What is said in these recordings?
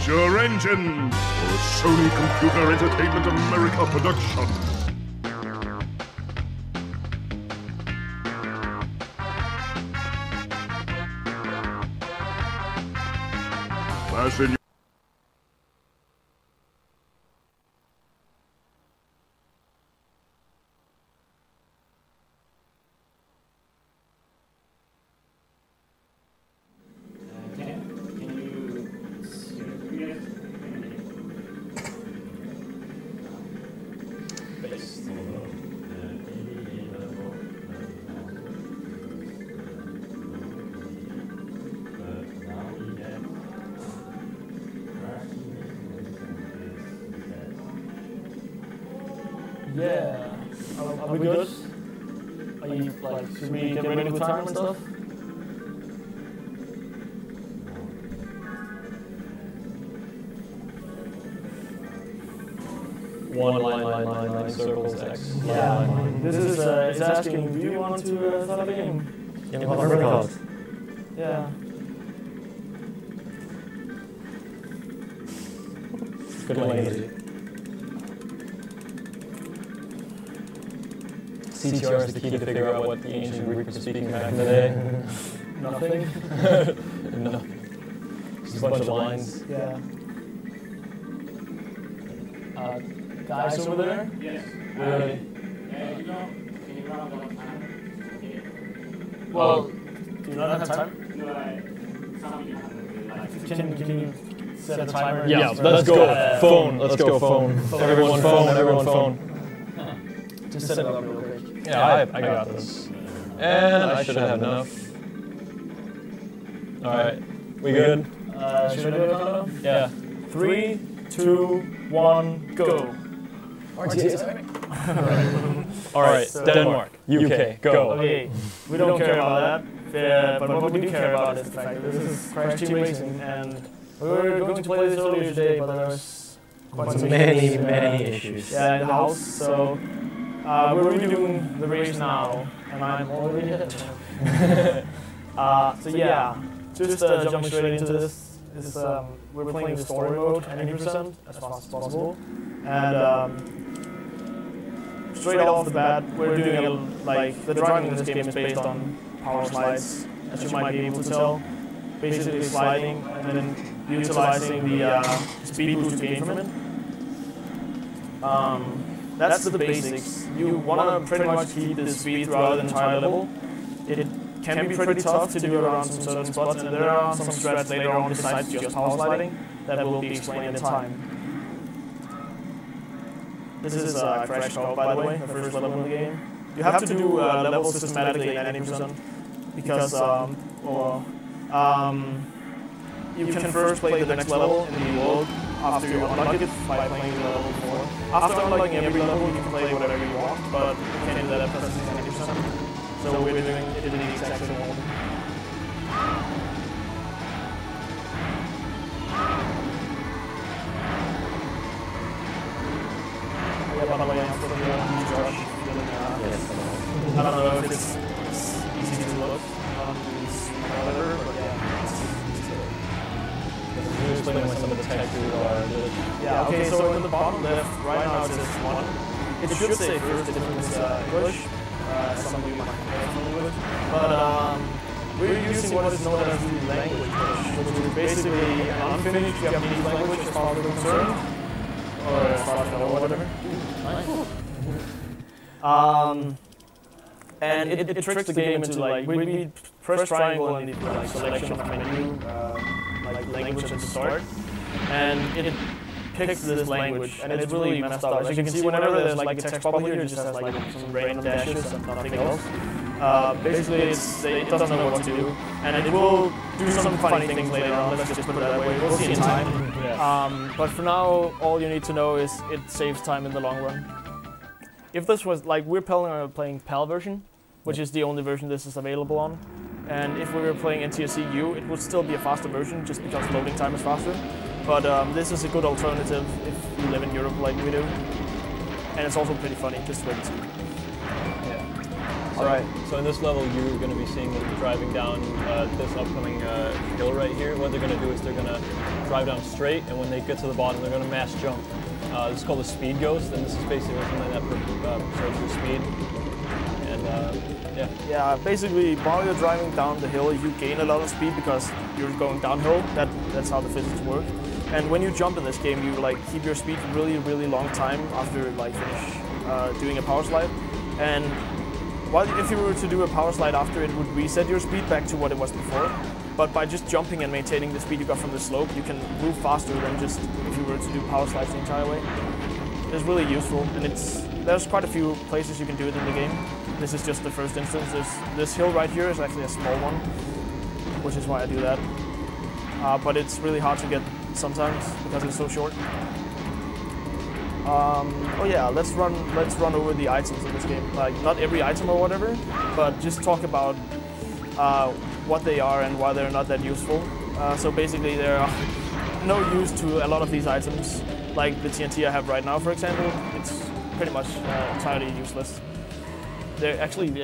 your engine for a Sony Computer Entertainment America production. Fasten Yeah. Are we good? Are you like, should we get ready with time and stuff? Line, circles, X. Yeah. This is, it's asking, do you want to start a game? Yeah. Good one. CTR is the key to figure out what the ancient Greek was speaking back in the day. Nothing? Nothing. Just a bunch of lines. Yeah. Guys over there? Yes. Really? Can you run one time? Okay. Well, do you not have time? No, something like Can you set a timer? Yeah, let's go. Phone. Let's go phone. Everyone phone. Just set it up real quick. Yeah, I got this. And I should have enough. Alright, we good? Should I do it countdown? Yeah. 3, 2, 1, go. Alright, Denmark, UK, go. Okay, we don't care about that, but what we do care about is the fact that this is Crash Team Racing, and we were going to play this earlier today, but there was quite some many issues. Yeah, in the house, so we're redoing the race now, and I'm already ahead. So yeah, just jumping straight into this. We're playing the story mode 90% as fast as possible, and straight off the bat, we're doing the driving in this game is based on power slides, as you might be able to tell. Basically sliding and then utilizing the speed boost you gain from it. That's the basics. You want to pretty much keep the speed throughout the entire level. It can be pretty tough to do around some certain spots, and there are some strats later on besides just power sliding that will be explained in time. This is Crash Co, by the way, the first level in the game. You have to do levels systematically at 90% because you can first play the next level in the world after you unlock it by playing the level before. After unlocking every level, you can play whatever you want, but you can't do that at 90%. So we're doing it in the exact same order. Yeah, by the way, I'm still here on Josh. I don't know if it's easy to look on this monitor, but yeah. You're explaining what some of the text are. Yeah, okay, so in the bottom left, right now it says 1. It should say first if it's English. Some of you might be familiar with. But we're using what is known as the language push, which is basically an unfinished Japanese language as far as we're concerned. Or as far as I know, whatever. And it tricks the game into we press triangle in the selection of menu, language at the start, and it picks this language, and it's really messed up. As you can see, whenever there's a text bubble here, it just has some random dashes and nothing else. Basically, it doesn't know what to do, and it will do some funny things later on. Let's just put it that way. We'll see in time. But for now, all you need to know is it saves time in the long run. If this was we're playing PAL version, which is the only version this is available on, and if we were playing NTSC U, it would still be a faster version just because loading time is faster. But this is a good alternative if you live in Europe like we do. And it's also pretty funny, just wait and see. Yeah. So in this level, you're going to be seeing them driving down this upcoming hill right here. What they're going to do is they're going to drive down straight, and when they get to the bottom, they're going to mass jump. This is called a speed ghost, and this is basically something that preserves your speed. And yeah. Yeah, basically, while you're driving down the hill, you gain a lot of speed because you're going downhill. That's how the physics work. And when you jump in this game, you like keep your speed for really, really long time after like finish doing a power slide. And if you were to do a power slide after, it would reset your speed back to what it was before. But by just jumping and maintaining the speed you got from the slope, you can move faster than just if you were to do power slides the entire way. It's really useful, and there's quite a few places you can do it in the game. This is just the first instance. This hill right here is actually a small one, which is why I do that. But it's really hard to get sometimes because it's so short. Oh yeah, let's run over the items in this game. Like not every item or whatever, but just talk about what they are and why they're not that useful. So basically, there are no use to a lot of these items. Like the TNT I have right now, for example, it's pretty much entirely useless. It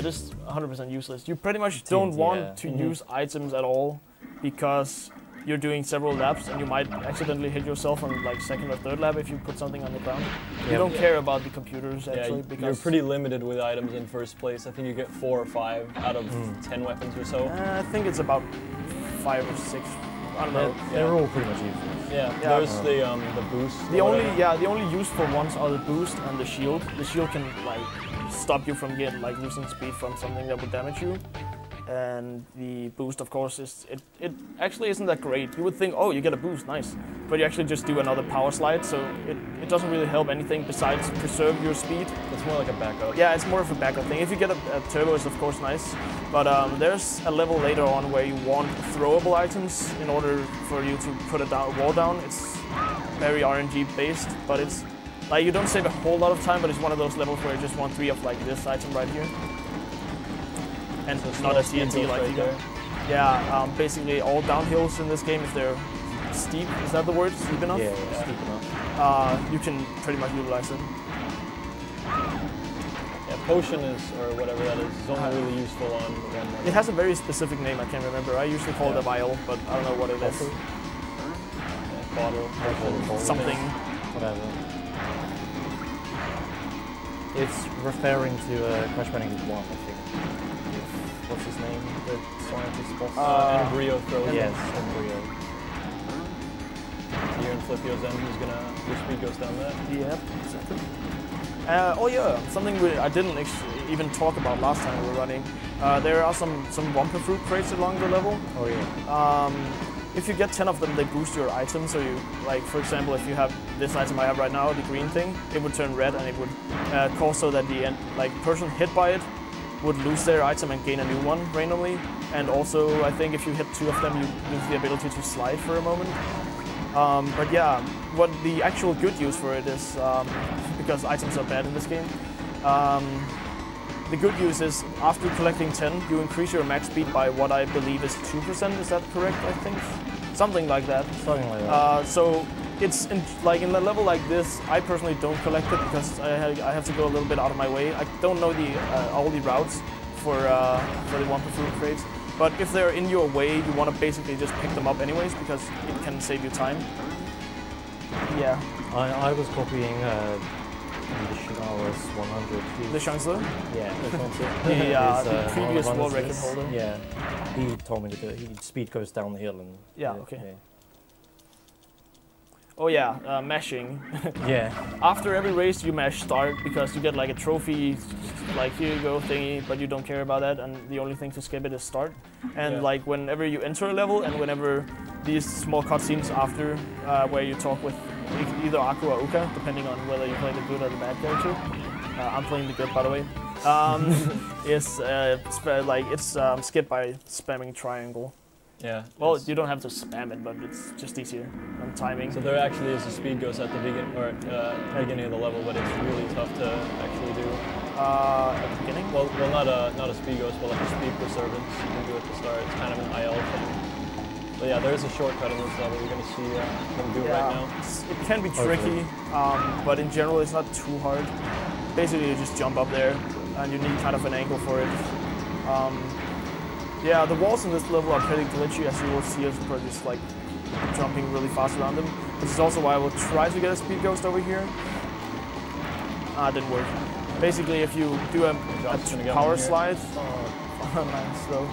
is 100% useless. You pretty much don't want to use items at all because you're doing several laps and you might accidentally hit yourself on like second or third lap if you put something on the ground. You don't care about the computers actually because you're pretty limited with items in first place. I think you get 4 or 5 out of 10 weapons or so. I think it's about 5 or 6. I don't know. They're all pretty much useless. Yeah, there's the boost. The only useful ones are the boost and the shield. The shield can like stop you from losing speed from something that would damage you. And the boost, of course, it actually isn't that great. You would think, oh, you get a boost, nice. But you actually just do another power slide, so it doesn't really help anything besides preserve your speed. It's more like a backup. Yeah, it's more of a backup thing. If you get a turbo, it's of course nice. But there's a level later on where you want throwable items in order for you to put a wall down. It's very RNG based, but it's like you don't save a whole lot of time, but it's one of those levels where you just want 3 of like this item right here. And so not a TNT like you got. Yeah, basically all downhills in this game, if they're steep, is that the word? Steep enough? Yeah, steep enough. You can pretty much utilize them. Yeah, potion or whatever that is only really useful on one. It has a very specific name, I can't remember. I usually call it a vial, but I don't know what it is. Bottle, something. Whatever. It's referring to Crash Bandicoot 1, I think. What's his name? The scientist boss? Embryo thrower. Yes, Embryo. So you're in Flipio's end, your speed goes down there. Yep, exactly. Oh yeah, something I didn't even talk about last time we were running. There are some Wumpa fruit crates along the level. Oh yeah. If you get 10 of them, they boost your item. So you, like, for example, if you have this item I have right now, the green thing, it would turn red and it would cause so that the person hit by it would lose their item and gain a new one randomly. And also, I think if you hit 2 of them, you lose the ability to slide for a moment. But yeah, what the actual good use for it is, because items are bad in this game, the good use is after collecting 10, you increase your max speed by what I believe is 2%. Is that correct? I think something like that. Something like that. So it's in a level like this, I personally don't collect it because I have to go a little bit out of my way. I don't know all the routes for the Wumpa fruit crates. But if they're in your way, you want to basically just pick them up anyways because it can save you time. Yeah. I was copying Lechanceux 100. Lechanceux? Yeah, Lechanceux. The previous world record holder. Yeah. He told me that his speed goes down the hill and. Yeah. Okay. Yeah. Oh yeah, mashing. Yeah. After every race you mash start because you get like a trophy, like here you go thingy, but you don't care about that and the only thing to skip it is start. And like whenever you enter a level and whenever these small cutscenes after where you talk with either Aku or Uka, depending on whether you play the good or the bad character. I'm playing the good, by the way. It's skipped by spamming triangle. Yeah. Well, you don't have to spam it, but it's just easier on timing. So there actually is a speed ghost at the beginning of the level, but it's really tough to actually do. At the beginning? Well, not a speed ghost, but like a speed preservance. You can do it at the start. It's kind of an IL thing. But yeah, there is a shortcut in this level. You're gonna see them do it right now. It can be tricky, but in general, it's not too hard. Basically, you just jump up there. and you need kind of an angle for it. Yeah, the walls in this level are pretty glitchy, as you will see us just like jumping really fast around them. This is also why I will try to get a speed ghost over here. Didn't work. Basically, if you do a power slide, nice, though.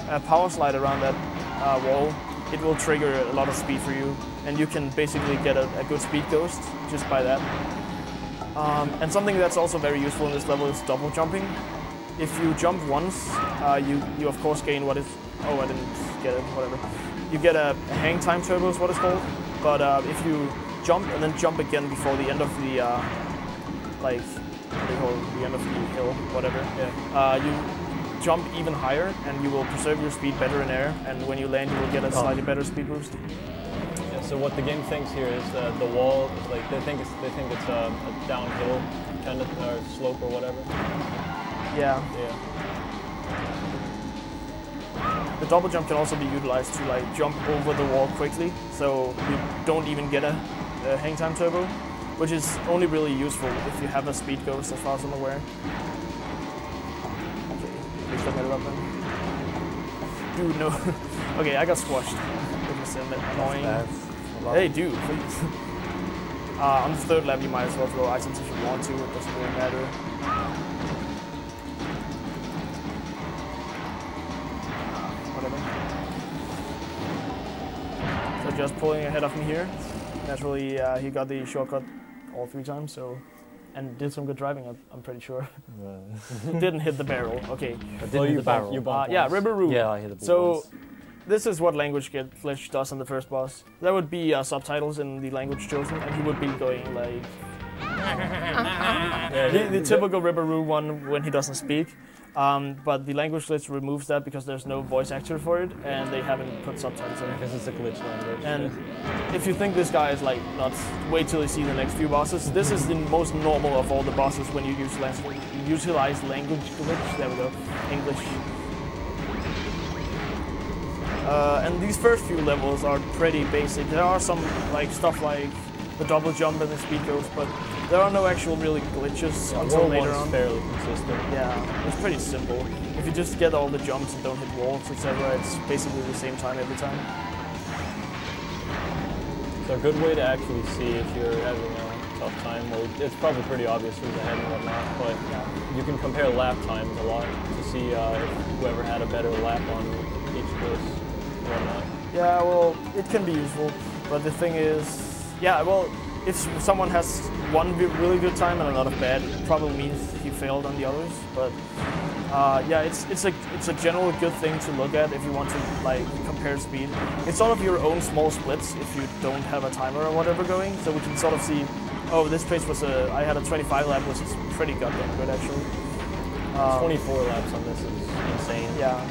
A power slide around that wall, it will trigger a lot of speed for you, and you can basically get a good speed ghost just by that. And something that's also very useful in this level is double jumping. If you jump once, you of course gain what is... Oh, I didn't get it, whatever. You get a hang time turbo is what it's called, but if you jump and then jump again before the end of the, like, what do you call it, the end of the hill, whatever, you jump even higher and you will preserve your speed better in air, and when you land you will get a slightly better speed boost. Yeah, so what the game thinks here is the wall is like, they think it's a downhill kind of slope or whatever. Yeah. The double jump can also be utilized to like jump over the wall quickly, so you don't even get a hang time turbo, which is only really useful if you have a speed ghost, as far as I'm aware. Okay, please don't get it up then. Dude, no. Okay, I got squashed. Which is annoying. Hey, dude, please. On the third lap, you might as well throw items if you want to. It doesn't really matter. Just pulling ahead of me here. Naturally, he got the shortcut all 3 times, so, and did some good driving, I'm pretty sure. Didn't hit the barrel, okay. I didn't hit the barrel. Yeah, Ribberoo. Yeah, I hit the ball. So, once. this is what language glitch does on the first boss. There would be subtitles in the language chosen, and he would be going like... the typical Ribberoo one when he doesn't speak. But the language glitch removes that because there's no voice actor for it, and they haven't put subtitles in. Because it's a glitch language. And if you think this guy is like nuts, wait till you see the next few bosses. This is the most normal of all the bosses when you utilize language glitch. There we go, English. And these first few levels are pretty basic. There are some like stuff like the double jump and the speed ghost, but there are no actual really glitches until later on. Fairly consistent. Yeah, it's pretty simple. If you just get all the jumps and don't hit walls, etc., it's basically the same time every time. So a good way to actually see if you're having a tough time, well, it's probably pretty obvious who's ahead and whatnot, but you can compare lap times a lot to see if whoever had a better lap on each course and whatnot. Yeah, well, it can be useful, but the thing is, yeah, well, if someone has one really good time and another bad, it probably means he failed on the others. But yeah, it's a general good thing to look at if you want to like compare speed. It's sort of your own small splits if you don't have a timer or whatever going. So we can sort of see, oh, this place was I had a 25 lap, which is pretty goddamn good actually. 24 laps on this is insane. Yeah.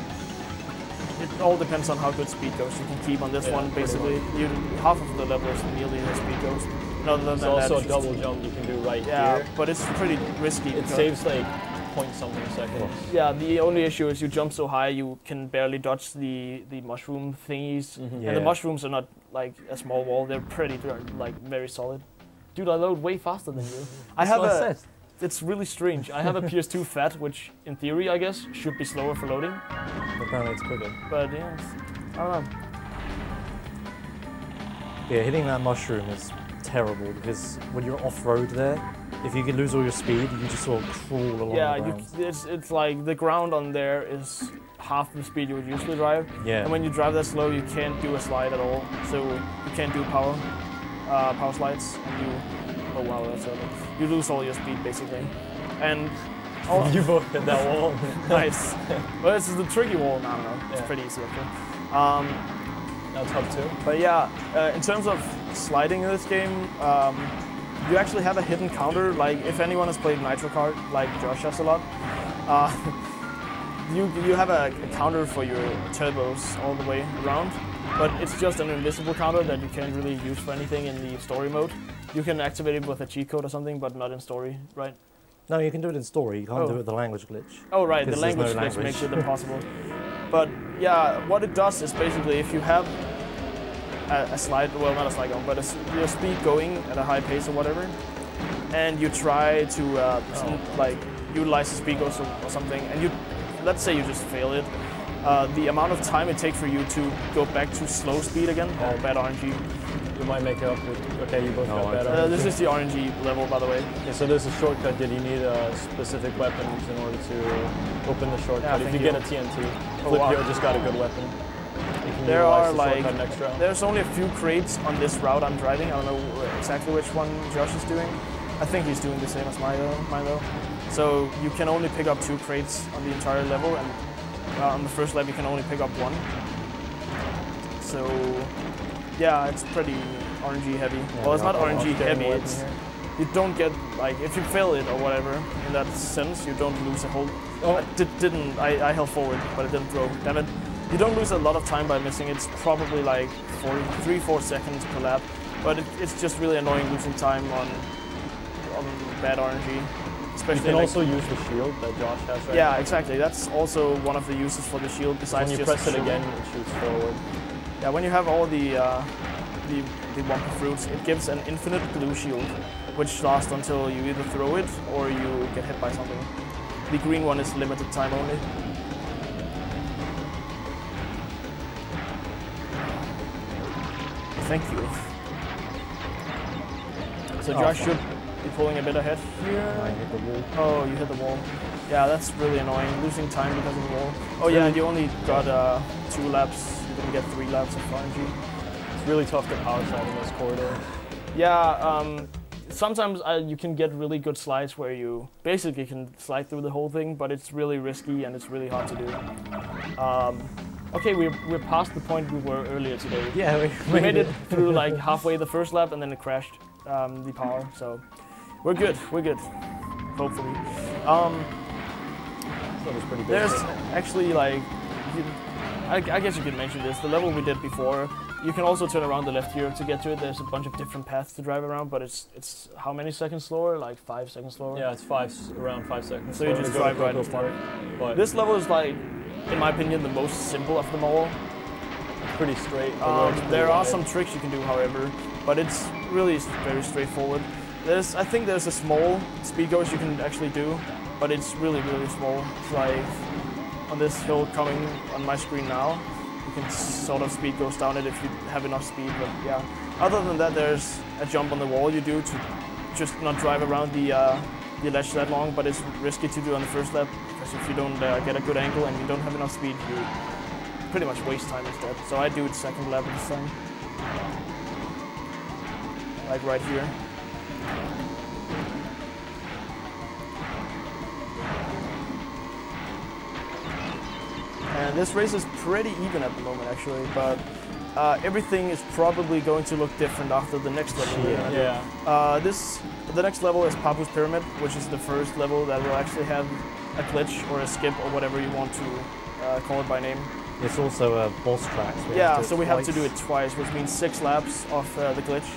It all depends on how good speed ghost you can keep on this one. Basically, half of the level is nearly a speed ghost. There's also a double jump you can do right here. But it's pretty risky. It saves like point-something seconds. Yeah, the only issue is you jump so high you can barely dodge the mushroom thingies. Yeah. And the mushrooms are not like a small wall, they're pretty like very solid. Dude, I load way faster than you. It's really strange. I have a PS2 Fat, which in theory, I guess, should be slower for loading. Apparently it's quicker. But yeah, I don't know. Yeah, hitting that mushroom is terrible because when you're off-road there, if you can lose all your speed, you just sort of crawl along the ground. It's like the ground on there is half the speed you would usually drive. Yeah. And when you drive that slow, you can't do a slide at all. So you can't do power slides, and oh wow, that's horrible. You lose all your speed basically. And you both hit that wall. Nice. Well, this is the tricky wall. I don't know. It's pretty easy actually. That's hub 2. But yeah, in terms of sliding in this game, you actually have a hidden counter. Like if anyone has played Nitro Kart, like Josh has a lot, you have a counter for your turbos all the way around. But it's just an invisible counter that you can't really use for anything in the story mode. You can activate it with a cheat code or something, but not in story, right? No, you can do it in story. You can't do it with the language glitch. Oh, right, the language glitch makes it impossible. But yeah, what it does is basically if you have a slide, well, not a slide going, but your speed going at a high pace or whatever, and you try to utilize the speed ghost or something, and let's say you just fail it, the amount of time it takes for you to go back to slow speed again, or bad RNG. You might make it up with, okay, you both got bad RNG. This is the RNG level, by the way. Yeah, so there's a shortcut. Did you need specific weapons in order to open the shortcut? Yeah, if you get a TNT, Flip just got a good weapon. There are like, there's only a few crates on this route I'm driving. I don't know exactly which one Josh is doing. I think he's doing the same as mine though. So you can only pick up 2 crates on the entire level, and on the first lap you can only pick up 1. So yeah, it's pretty RNG heavy. Yeah, well, it's not RNG heavy. It's, you don't get, like, if you fail it or whatever, in that sense, you don't lose a whole. Oh, I held forward, but it didn't throw. Damn it. You don't lose a lot of time by missing. It's probably like 3-4 seconds per lap, but it's just really annoying losing time on bad RNG. Especially you can also use the shield that Josh has right now. Yeah, exactly. That's also one of the uses for the shield. Besides, when you press it again, it shoots forward. Yeah, when you have all the Wumpa fruits, it gives an infinite blue shield, which lasts until you either throw it or you get hit by something. The green one is limited time only. Thank you. So Josh should be pulling a bit ahead here. I hit the wall. Oh, you hit the wall. Yeah, that's really annoying, losing time because of the wall. Oh yeah, and you only got 2 laps. You didn't get 3 laps of RNG. It's really tough to power slide in this corridor. Yeah, sometimes you can get really good slides where you basically can slide through the whole thing, but it's really risky and it's really hard to do. Okay, we're past the point we were earlier today. Yeah, we made it through like halfway the first lap and then it crashed the power. So we're good. Hopefully. That was pretty big. There's actually like, I guess you could mention this. The level we did before, you can also turn around the left here to get to it. There's a bunch of different paths to drive around, but it's how many seconds slower? Like 5 seconds slower. Yeah, it's around 5 seconds. So you just drive right into it. But this level is like, in my opinion, the most simple of them all. Pretty straight. There are some tricks you can do, however, but it's really very straightforward. I think there's a small speed ghost you can actually do, but it's really small. It's like on this hill coming on my screen now. You can sort of speed ghost down it if you have enough speed, but yeah. Other than that, there's a jump on the wall you do to just not drive around the ledge that long, but it's risky to do on the first lap, because if you don't get a good angle and you don't have enough speed, you pretty much waste time instead. So I do it second lap this time. Like right here. And this race is pretty even at the moment actually, but everything is probably going to look different after the next level. The next level is Papu's Pyramid, which is the first level that will actually have a glitch or a skip or whatever you want to call it by name. It's also a boss track. So we have to do it twice, which means 6 laps of the glitch.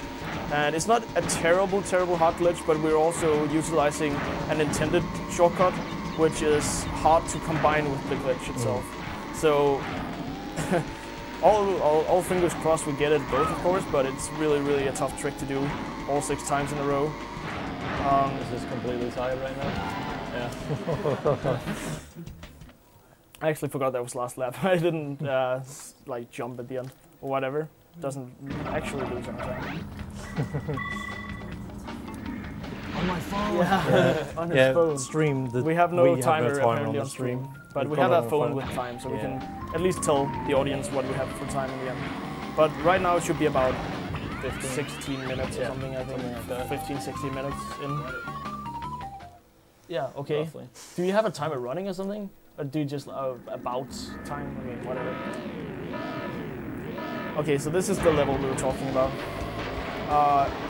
And it's not a terrible hard glitch, but we're also utilizing an intended shortcut, which is hard to combine with the glitch itself. So all fingers crossed we get it both, of course, but it's really a tough trick to do all 6 times in a row. Is this completely tired right now? Yeah. I actually forgot that was last lap. I didn't like jump at the end or whatever. Doesn't actually lose any time. On my phone. Yeah, on his phone. Stream. We have no timer apparently on stream, but we have a phone with time, so we can at least tell the audience what we have for time in the end. But right now it should be about 16 minutes or something, I think. Like 15, 16 minutes in. Yeah, okay. Roughly. Do you have a timer running or something? Or do you just about time? I mean, whatever. Okay, so this is the level we were talking about.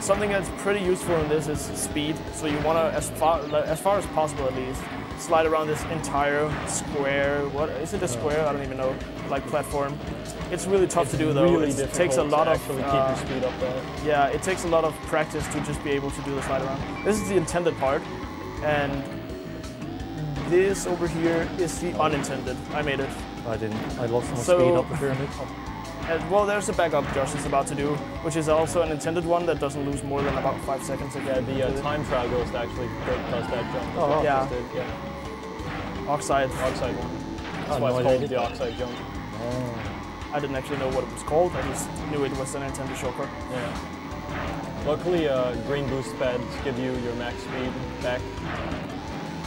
Something that's pretty useful in this is speed. So you want to, as far as possible at least, slide around this entire square. What is it? A square? I don't even know. Like platform. It's really tough to do though. Really it takes a lot of keep your speed up there. Yeah, it takes a lot of practice to just be able to do the slide around. This is the intended part, and this over here is the unintended. I made it. I didn't. I lost my speed up the pyramid. Well, there's a backup Josh is about to do, which is also an intended one that doesn't lose more than about 5 seconds. Yeah, the time trial ghost actually does that jump. Oh, wow. Yeah. Oxide. Oxide one. That's why it's called the Oxide jump. Oh. I didn't actually know what it was called, I just knew it was an intended shortcut. Yeah. Luckily, green boost pads give you your max speed back.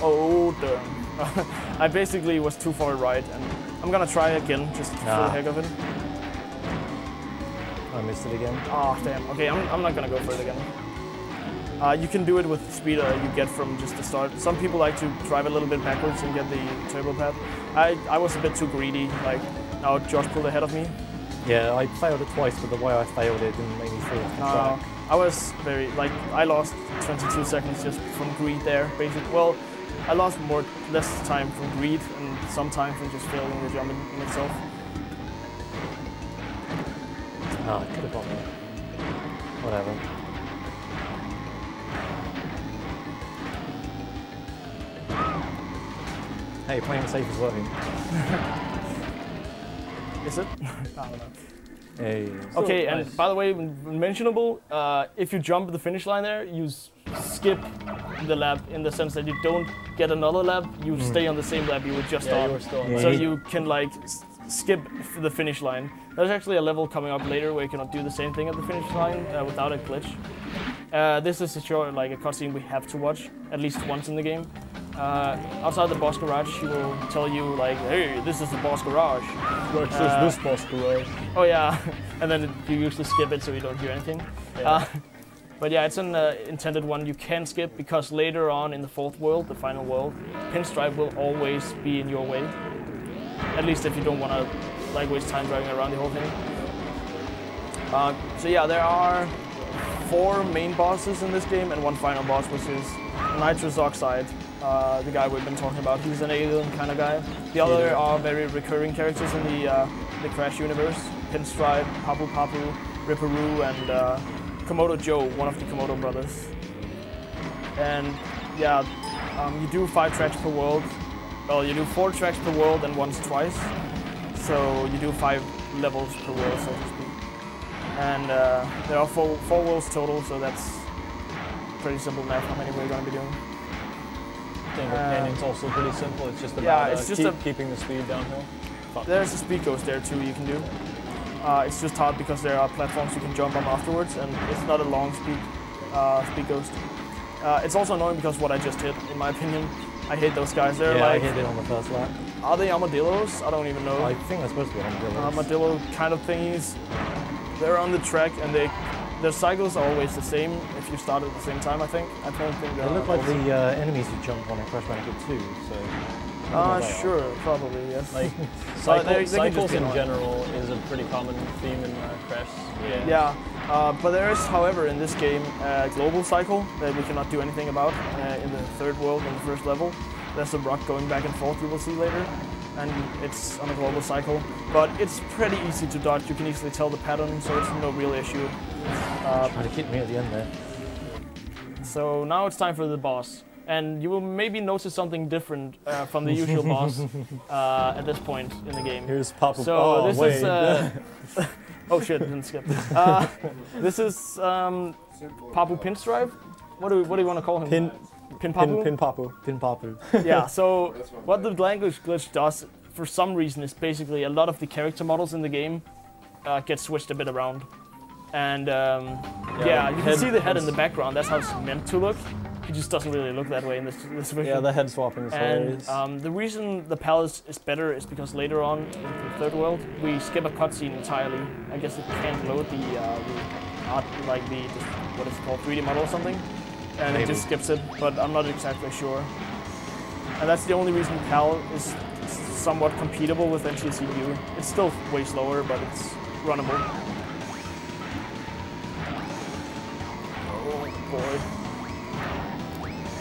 Oh, damn. I basically was too far right, and I'm gonna try again, just for the heck of it. I missed it again. Oh, damn. Okay, I'm not gonna go for it again. You can do it with the speed you get from just the start. Some people like to drive a little bit backwards and get the turbo pad. I was a bit too greedy, like, now Josh pulled ahead of me. Yeah, I failed it twice, but the way I failed it didn't make me fall off the track. I was very, like, I lost 22 seconds just from greed there, basically. Well, I lost less time from greed and some time from just failing the jump in itself. No, I could have got that. Whatever. Hey, playing safe is working. Is it? I don't know. Hey. Okay, nice. and by the way, mentionable, if you jump the finish line there, you skip the lap in the sense that you don't get another lap, you stay on the same lap you were just on. You were still on. So you can like skip the finish line. There's actually a level coming up later where you cannot do the same thing at the finish line without a glitch. This is a short, like a cutscene we have to watch at least once in the game. Outside the boss garage, he will tell you like, hey, this is the boss garage. What is this boss garage? Oh yeah, and then you usually skip it so you don't hear anything. Yeah. But yeah, it's an intended one you can skip because later on in the fourth world, the final world, Pinstripe will always be in your way. At least if you don't want to like waste time driving around the whole thing. So yeah, there are 4 main bosses in this game and 1 final boss, which is Nitrous Oxide, the guy we've been talking about. He's an alien kind of guy. The other are very recurring characters in the Crash universe. Pinstripe, Papu Papu, Ripperoo, and Komodo Joe, one of the Komodo brothers. And yeah, you do 5 tracks per world. Well, you do 4 tracks per world and once twice. So you do 5 levels per world, so to speak. And there are 4 worlds total, so that's pretty simple math how many we're going to be doing. I think the canyon's also pretty simple. It's just about keeping the speed downhill. There's a speed ghost there too you can do. It's just hard because there are platforms you can jump on afterwards, and it's not a long speed ghost. It's also annoying because what I just hit, in my opinion. I hate those guys. They're yeah, like, I hit it on the first lap. Are they armadillos? I don't even know. I think they're supposed to be armadillos. Armadillo kind of thingies. They're on the track and their cycles are always the same if you start at the same time, I think. I don't think they look like the enemies you jump on in Crash Bandicoot 2, so... sure, probably, yes. Like, cycles in general is a pretty common theme in Crash. Yeah, but there is, however, in this game, a global cycle that we cannot do anything about in the third world, in the first level. There's a rock going back and forth you will see later, and it's on a global cycle. But it's pretty easy to dodge, you can easily tell the pattern, so it's no real issue. Trying to hit me at the end there. So now it's time for the boss. And you will maybe notice something different from the usual boss at this point in the game. Here's Papu. So this is... oh shit, didn't skip. This is Papu Pinstripe? What do you want to call him? Pin Papu? Pin Papu. Yeah, so what the language glitch does, for some reason, is basically a lot of the character models in the game get switched a bit around. And yeah, you can see the head in the background, that's how it's meant to look. It just doesn't really look that way in this version. Yeah, the head swapping is hilarious. The reason the palace is better is because later on in the third world, we skip a cutscene entirely. I guess it can't load the art, like what is it called, 3D model or something. And Maybe. It just skips it, but I'm not exactly sure. And that's the only reason PAL is somewhat compatible with NTSC-U. It's still way slower, but it's runnable. Oh boy.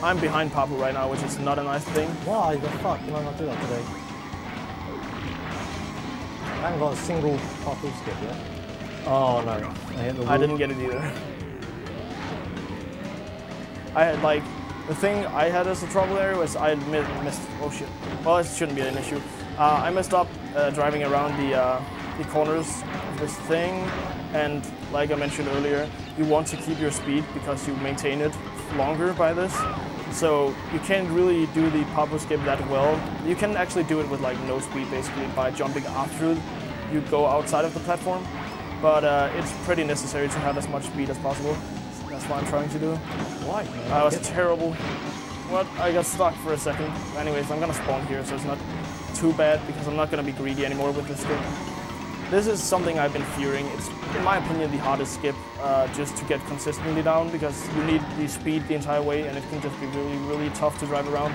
I'm behind Papu right now, which is not a nice thing. Why the fuck did I not do that today? I haven't got a single Papu skip yet. Oh no, I didn't get it either. I had like, the thing I had as a trouble there was I missed, oh shit. Well, it shouldn't be an issue. I messed up driving around the corners of this thing, and like I mentioned earlier, you want to keep your speed because you maintain it longer by this. So you can't really do the pop-up skip that well. You can actually do it with like no speed basically by jumping after you go outside of the platform, but it's pretty necessary to have as much speed as possible. That's what I'm trying to do. Why? I was terrible. What? I got stuck for a second. Anyways, I'm gonna spawn here, so it's not too bad because I'm not gonna be greedy anymore with this skip. This is something I've been fearing. It's, in my opinion, the hardest skip just to get consistently down because you need the speed the entire way, and it can just be really, really tough to drive around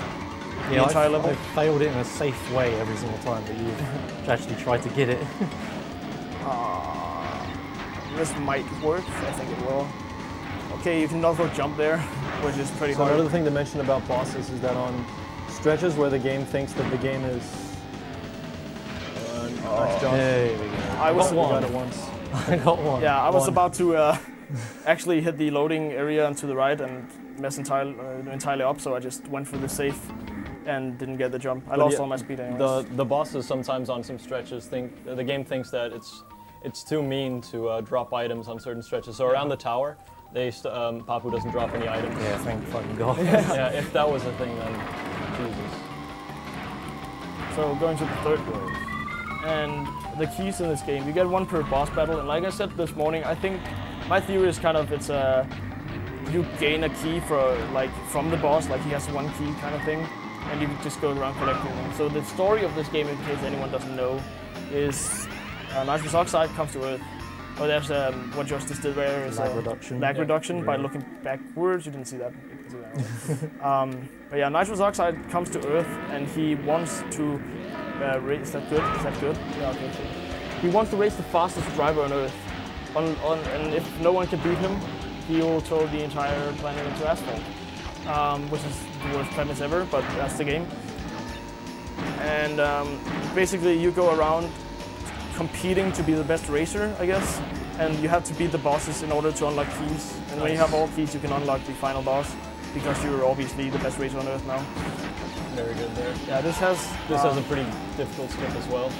the entire level. I've failed it in a safe way every single time, but you've actually tried to get it. This might work. I think it will. Okay, you can also jump there, which is pretty hard. Another thing to mention about bosses is that on stretches where the game thinks that the game is nice jump. There we go. I was got it once. I got one. Yeah, I was about to actually hit the loading area and to the right and mess entirely up, so I just went for the safe and didn't get the jump. I lost all my speed anyways. The bosses sometimes on some stretches think the game thinks that it's too mean to drop items on certain stretches. So around the tower, Papu doesn't drop any items. Yeah, thank fucking God. Yeah, if that was a thing, then Jesus. So going to the third wave. And the keys in this game, you get one per boss battle, and like I said this morning, I think my theory is kind of it's you gain a key from the boss, like he has one key kind of thing, and you just go around collecting them. So the story of this game, in case anyone doesn't know, is nitrous oxide comes to Earth. Oh, there's what Justice did there is lag reduction. Lag reduction by looking backwards. You didn't see that. You can see that. But yeah, nitrous oxide comes to Earth, and he wants to race. Is that good? Is that good? Yeah, okay. He wants to race the fastest driver on Earth. And if no one can beat him, he will throw the entire planet into asphalt, which is the worst premise ever. But that's the game. And basically, you go around competing to be the best racer, I guess, and you have to beat the bosses in order to unlock keys. And when you have all keys, you can unlock the final boss because you're obviously the best racer on Earth now. Very good there. Yeah, this has a pretty difficult skip as well.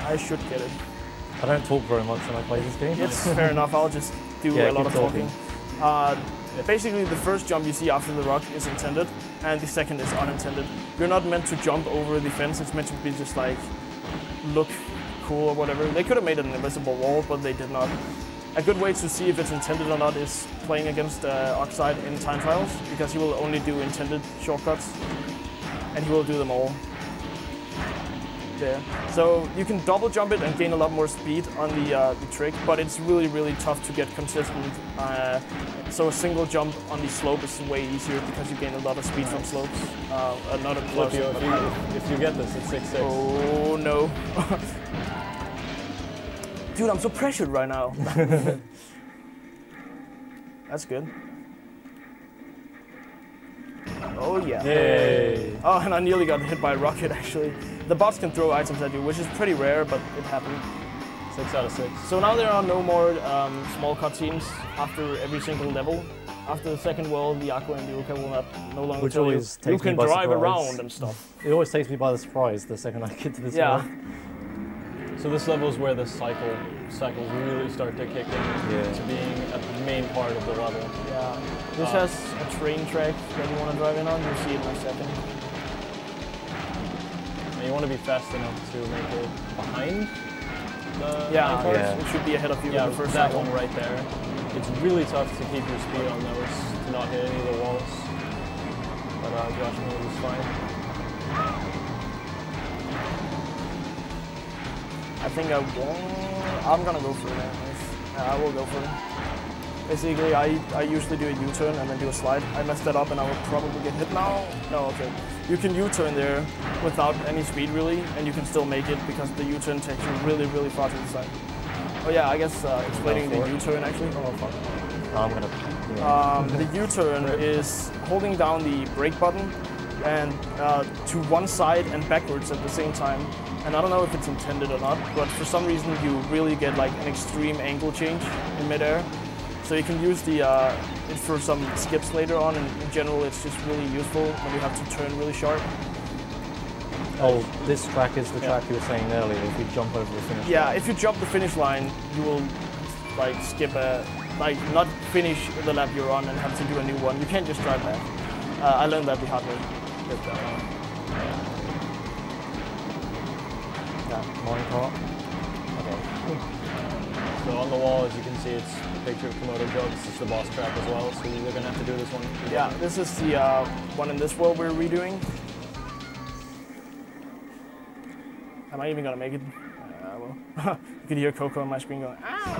I should get it. I don't talk very much when I play this game. It's fair enough. I'll just do a lot of talking. Basically, the first jump you see after the rock is intended, and the second is unintended. You're not meant to jump over the fence. It's meant to be just like look cool or whatever. They could have made it an invisible wall, but they did not. A good way to see if it's intended or not is playing against Oxide in time trials, because he will only do intended shortcuts, and he will do them all. There. So you can double jump it and gain a lot more speed on the trick, but it's really, really tough to get consistent. So a single jump on the slope is way easier because you gain a lot of speed from slopes. Not a plus. If you get this, it's 6-6. Oh no. Dude, I'm so pressured right now. That's good. Oh yeah. Yay. Oh, and I nearly got hit by a rocket actually. The bots can throw items at you, which is pretty rare, but it happened. 6 out of 6. So now there are no more small cutscenes after every single level. After the second world, the Aqua and the Uka will no longer tell you can drive around and stuff. It always takes me by the surprise the second I get to this Yeah. one. So this level is where the cycles really start to kick in to being a main part of the level. Yeah. This has a train track that you want to drive in on. You'll see it in a second. And you want to be fast enough to make it behind the Yeah, cars. it should be ahead of you Yeah, in the first that cycle. one right there. It's really tough to keep your speed on those, to not hit any of the walls. But Joshimuz is fine. I think I'm gonna go for it anyways. Yeah, I will go for it. Basically, I usually do a U-turn and then do a slide. I messed that up and I will probably get hit now. No, okay. You can U-turn there without any speed really, and you can still make it because the U-turn takes you really, really far to the side. Oh yeah, I guess explaining the U-turn actually. Oh fuck. I'm gonna. The U-turn is holding down the brake button and to one side and backwards at the same time. And I don't know if it's intended or not, but for some reason you really get like an extreme angle change in midair. So you can use it for some skips later on, and in general it's just really useful when you have to turn really sharp. Oh, this track is the track you were saying earlier. If you jump over the finish line. Yeah, if you jump the finish line, you will like skip like not finish the lap you're on and have to do a new one. You can't just drive back. I learned that the hard way. Yeah, morning car. Okay. So on the wall, as you can see, it's a picture of Komodo Joe. This is the boss track as well, so you're gonna have to do this one. Yeah, this is the one in this world we're redoing. Am I even gonna make it? Well, you can hear Coco on my screen going, "Ow!"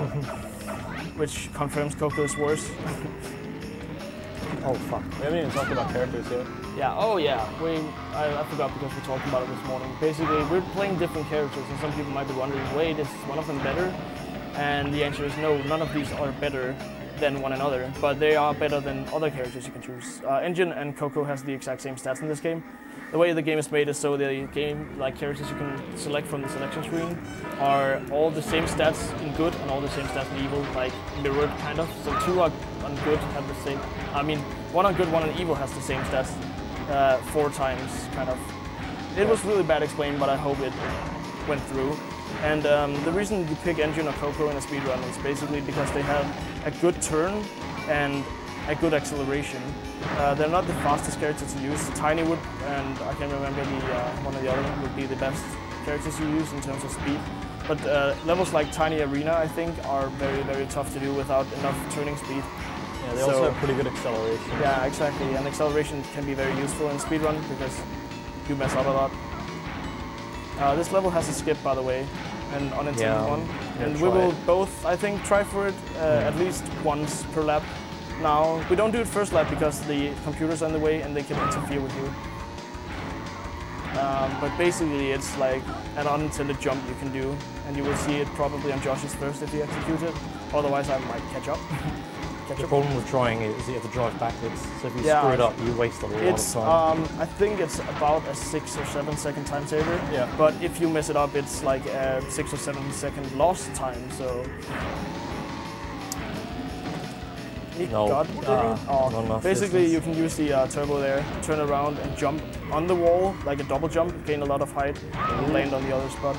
which confirms Coco is worse. Oh fuck. We haven't even talked about characters yet. Yeah, oh yeah, I forgot because we talked about it this morning. Basically, we're playing different characters, and some people might be wondering, wait, is one of them better? And the answer is no, none of these are better than one another, but they are better than other characters you can choose. Engine and Coco has the exact same stats in this game. The way the game is made is so the game, like characters you can select from the selection screen, are all the same stats in good and all the same stats in evil, like mirrored kind of. So 2 on good have the same, I mean, 1 on good, 1 on evil has the same stats 4 times, kind of. It was really bad explained, but I hope it went through. And the reason you pick Engine or Coco in a speedrun is basically because they have a good turn and a good acceleration. They're not the fastest characters to use. Tiny would, and I can't remember one of the other would be the best characters you use in terms of speed. But levels like Tiny Arena, I think, are very, very tough to do without enough turning speed. Yeah, they also have pretty good acceleration. Yeah, exactly. And acceleration can be very useful in speedrun because you mess up a lot. This level has a skip, by the way, an unintended one. And we will both, I think, try for it at least once per lap. Now, we don't do it first lap because the computer's on the way and they can interfere with you. But basically, it's like an unintended jump you can do, and you will see it probably on Josh's first if he executes it. Otherwise, I might catch up. The problem with trying it is you have to drive backwards, so if you screw it up, you waste a lot of time. I think it's about a 6 or 7 second time saver. Yeah. But if you mess it up, it's like a 6 or 7 second lost time. So. Basically, you can use the turbo there, turn around and jump on the wall like a double jump, gain a lot of height, and land on the other spot.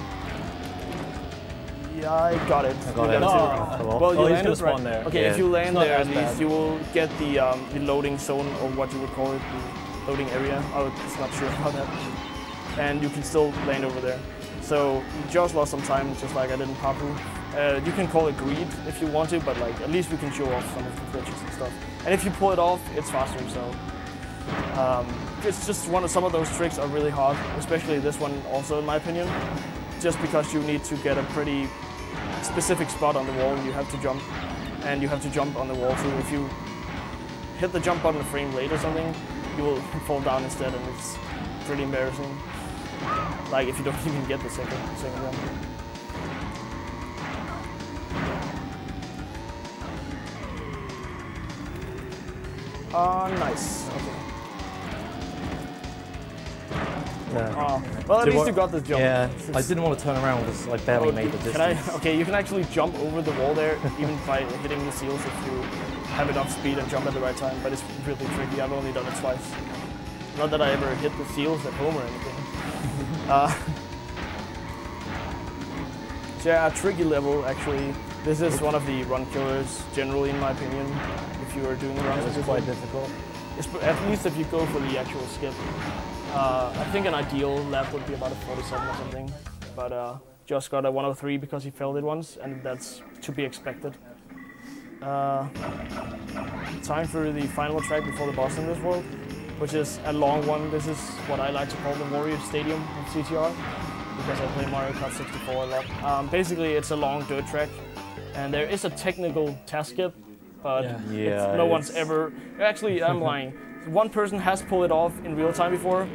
Yeah, I got it. Well, you landed right there. Okay, if you land there, at least you will get the loading zone, or what you would call it, the loading area. I was not sure about that. And you can still land over there. So you just lost some time, just like I did in Papu. You can call it greed if you want to, but like at least we can show off some of the glitches and stuff. And if you pull it off, it's faster. So it's just some of those tricks are really hard, especially this one also in my opinion, just because you need to get a pretty specific spot on the wall. You have to jump, and you have to jump on the wall too. If you hit the jump button a frame late or something, you will fall down instead, and it's pretty embarrassing. Like if you don't even get the second jump. Nice. Okay. Well, at least you got this jump. Yeah, I didn't want to turn around because I barely made the distance. Okay, you can actually jump over the wall there, even by hitting the seals if you have enough speed and jump at the right time, but it's really tricky. I've only done it twice. Not that I ever hit the seals at home or anything. So yeah, a tricky level actually. This is one of the run killers, generally in my opinion, if you are doing runs. This is quite difficult. At least if you go for the actual skip. I think an ideal lap would be about a 47 or something, but Josh got a 103 because he failed it once, and that's to be expected. Time for the final track before the boss in this world, which is a long one. This is what I like to call the Warrior Stadium of CTR, because I play Mario Kart 64 a lot. Basically, it's a long dirt track, and there is a technical task skip, but no one's ever... Actually, I'm lying. One person has pulled it off in real time before,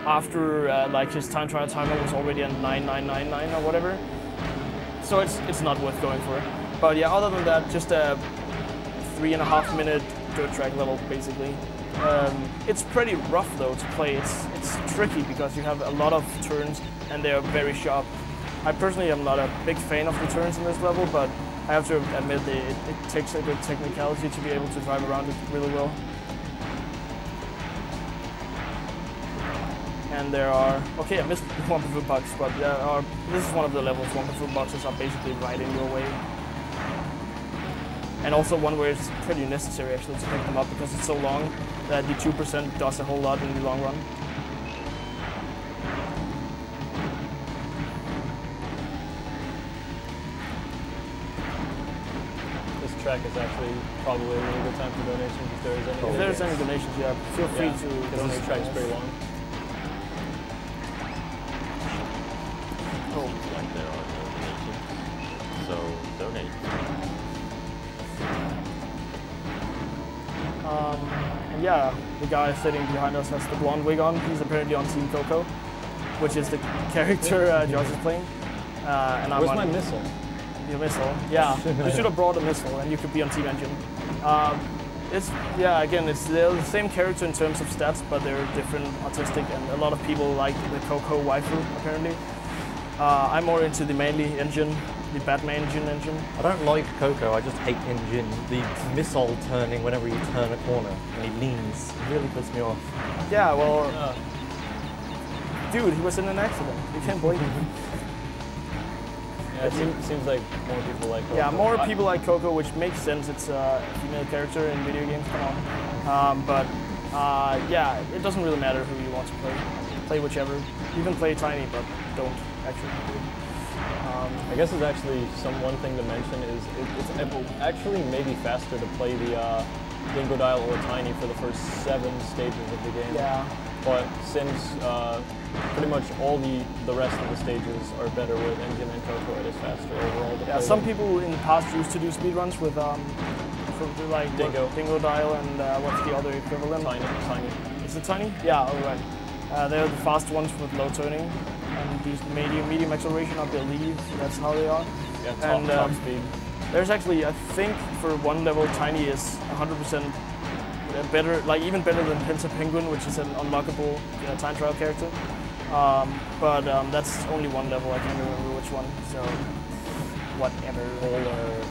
after like his time trial timer was already at 9999 or whatever. So it's not worth going for. But yeah, other than that, just a 3.5 minute dirt track level basically. It's pretty rough though to play. It's tricky because you have a lot of turns and they are very sharp. I personally am not a big fan of the turns in this level, but I have to admit that it takes a good technicality to be able to drive around it really well. And there are, okay, I missed the Wumpa Fruit box, but this is one of the levels. Wumpa Fruit boxes are basically right in your way. And also one where it's pretty necessary actually to pick them up because it's so long that the 2% does a whole lot in the long run. This track is actually probably a really good time for donations if there is any. If there's any donations, yeah, feel free to donate. This track is pretty long. Oh, Like there are donations, so donate. And yeah, the guy sitting behind us has the blonde wig on. He's apparently on Team Coco, which is the character Josh is playing. And I'm Where's on my missile? your missile. Yeah, you should have brought a missile, and you could be on Team Engine. It's they're the same character in terms of stats, but they're different, artistic, and a lot of people like the Coco waifu apparently. I'm more into the mainly engine, the Batman engine. I don't like Coco, I just hate engine. The missile turning whenever you turn a corner and he leans really puts me off. Yeah, well, dude, he was in an accident. You can't blame him. Yeah, it seems like more people like Coco. Yeah, more people like Coco, which makes sense. It's a female character in video games, come on. Yeah, it doesn't really matter who you want to play. Play whichever. You can play Tiny, but don't actually do it. I guess it's actually one thing to mention is it's actually maybe faster to play the Dingodile or Tiny for the first 7 stages of the game. Yeah. But since pretty much all the rest of the stages are better with Engine and Coco, it is faster overall. Yeah, some people in the past used to do speedruns with like Dingodile and what's the other equivalent? Tiny. Is it Tiny? Yeah, alright. They're the fast ones with low turning and these medium acceleration, I believe. That's how they are. Yeah, top speed. There's actually, I think, for one level, Tiny is 100% better, like even better than Penta Penguin, which is an unlockable time trial character. That's only one level. I can't remember which one. So whatever.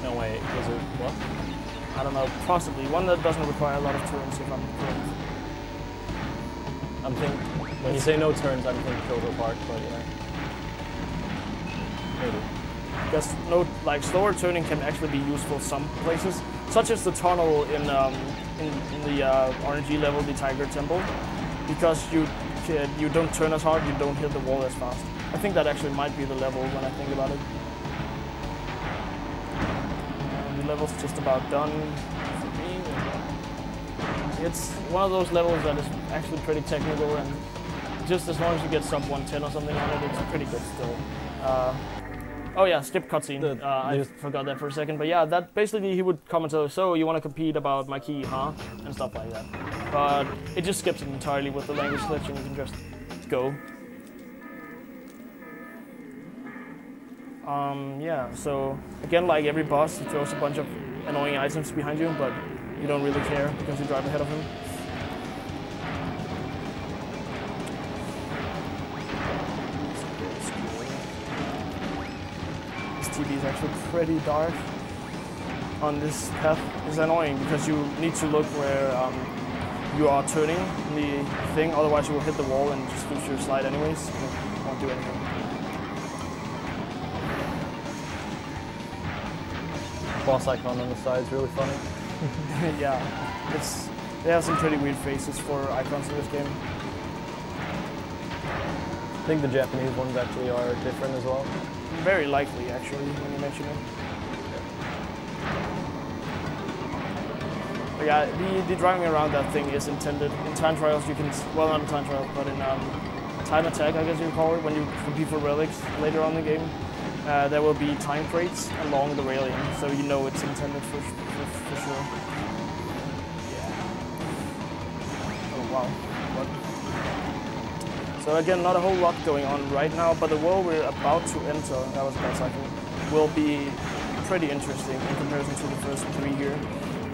No wait, is it what? I don't know. Possibly one that doesn't require a lot of turns. If I'm correct. I'm thinking, when you say no turns, I'm thinking Coco Park, but yeah. Maybe. Because like slower turning can actually be useful some places, such as the tunnel in the RNG level, the Tiger Temple, because you don't turn as hard, you don't hit the wall as fast. I think that actually might be the level when I think about it. The level's just about done for me. It's one of those levels that is actually pretty technical, and just as long as you get sub 110 or something on it, it's pretty good still. Oh yeah, skip cutscene. I forgot that for a second, but yeah, that basically he would comment, so you want to compete about my key, huh? And stuff like that. But it just skips it entirely with the language glitch, and you can just go. Yeah, so again, like every boss, he throws a bunch of annoying items behind you, but you don't really care because you drive ahead of him. This TV is actually pretty dark on this path. It's annoying because you need to look where you are turning in the thing, otherwise you will hit the wall and just lose your slide anyways. You won't do anything. Boss icon on the side is really funny. Yeah, they have some pretty weird faces for icons in this game. I think the Japanese ones actually are different as well. Very likely, actually, when you mention it. But yeah, the driving around that thing is intended. In time trials, you can, well, not in time trials, but in time attack, I guess you call it, when you compete for relics later on in the game. There will be time crates along the railing, so you know it's intended for sure. Yeah. Oh wow. What? So again, not a whole lot going on right now, but the world we're about to enter, that was a bad cycle, will be pretty interesting in comparison to the first 3 here.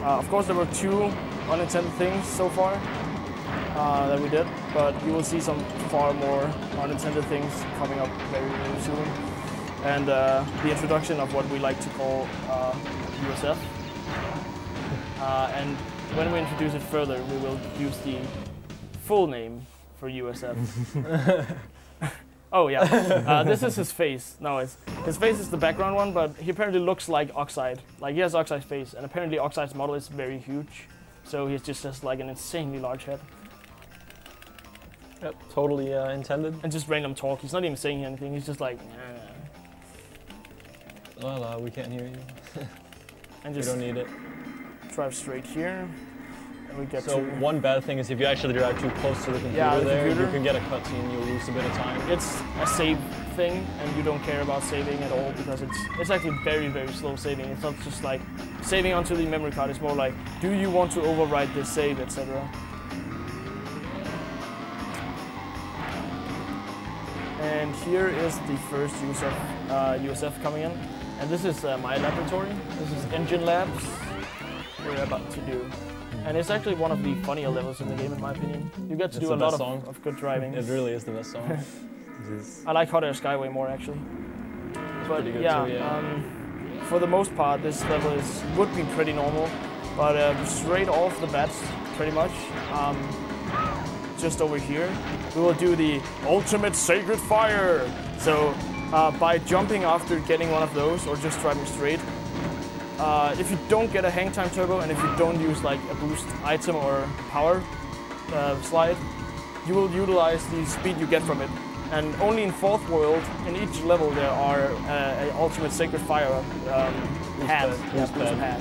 Of course, there were 2 unintended things so far that we did, but you will see some far more unintended things coming up very, very soon. And the introduction of what we like to call USF. And when we introduce it further, we will use the full name for USF. Oh yeah, this is his face. No, his face is the background one, but he apparently looks like Oxide. Like he has Oxide's face, and apparently Oxide's model is very huge, so he just has like an insanely large head. Yep, totally intended. And just random talk. He's not even saying anything. He's just like, Well, we can't hear you. and We just don't need it. drive straight here. And we get So to. one bad thing is if you actually drive too close to the computer Yeah, the there, computer. you can get a cutscene. You'll lose a bit of time. It's a save thing, and you don't care about saving at all because it's actually very, very slow saving. It's not just like saving onto the memory card. It's more like, do you want to overwrite this save, etc. And here is the first use of USF coming in. And this is my laboratory. This is Engine Labs we're about to do. And it's actually one of the funnier levels in the game, in my opinion. You get to It's do a the lot best song. of good driving. It really is the best song. I like Hot Air Skyway more, actually. But pretty good yeah, too, yeah. For the most part, this level would be pretty normal. But straight off the bat, pretty much, just over here, we will do the ultimate sacred fire. So by jumping after getting one of those, or just driving straight, if you don't get a hang time turbo, and if you don't use like a boost item or power slide, you will utilize the speed you get from it. And only in Fourth World, in each level, there are an ultimate sacred fire pad. Boost pad. Pad.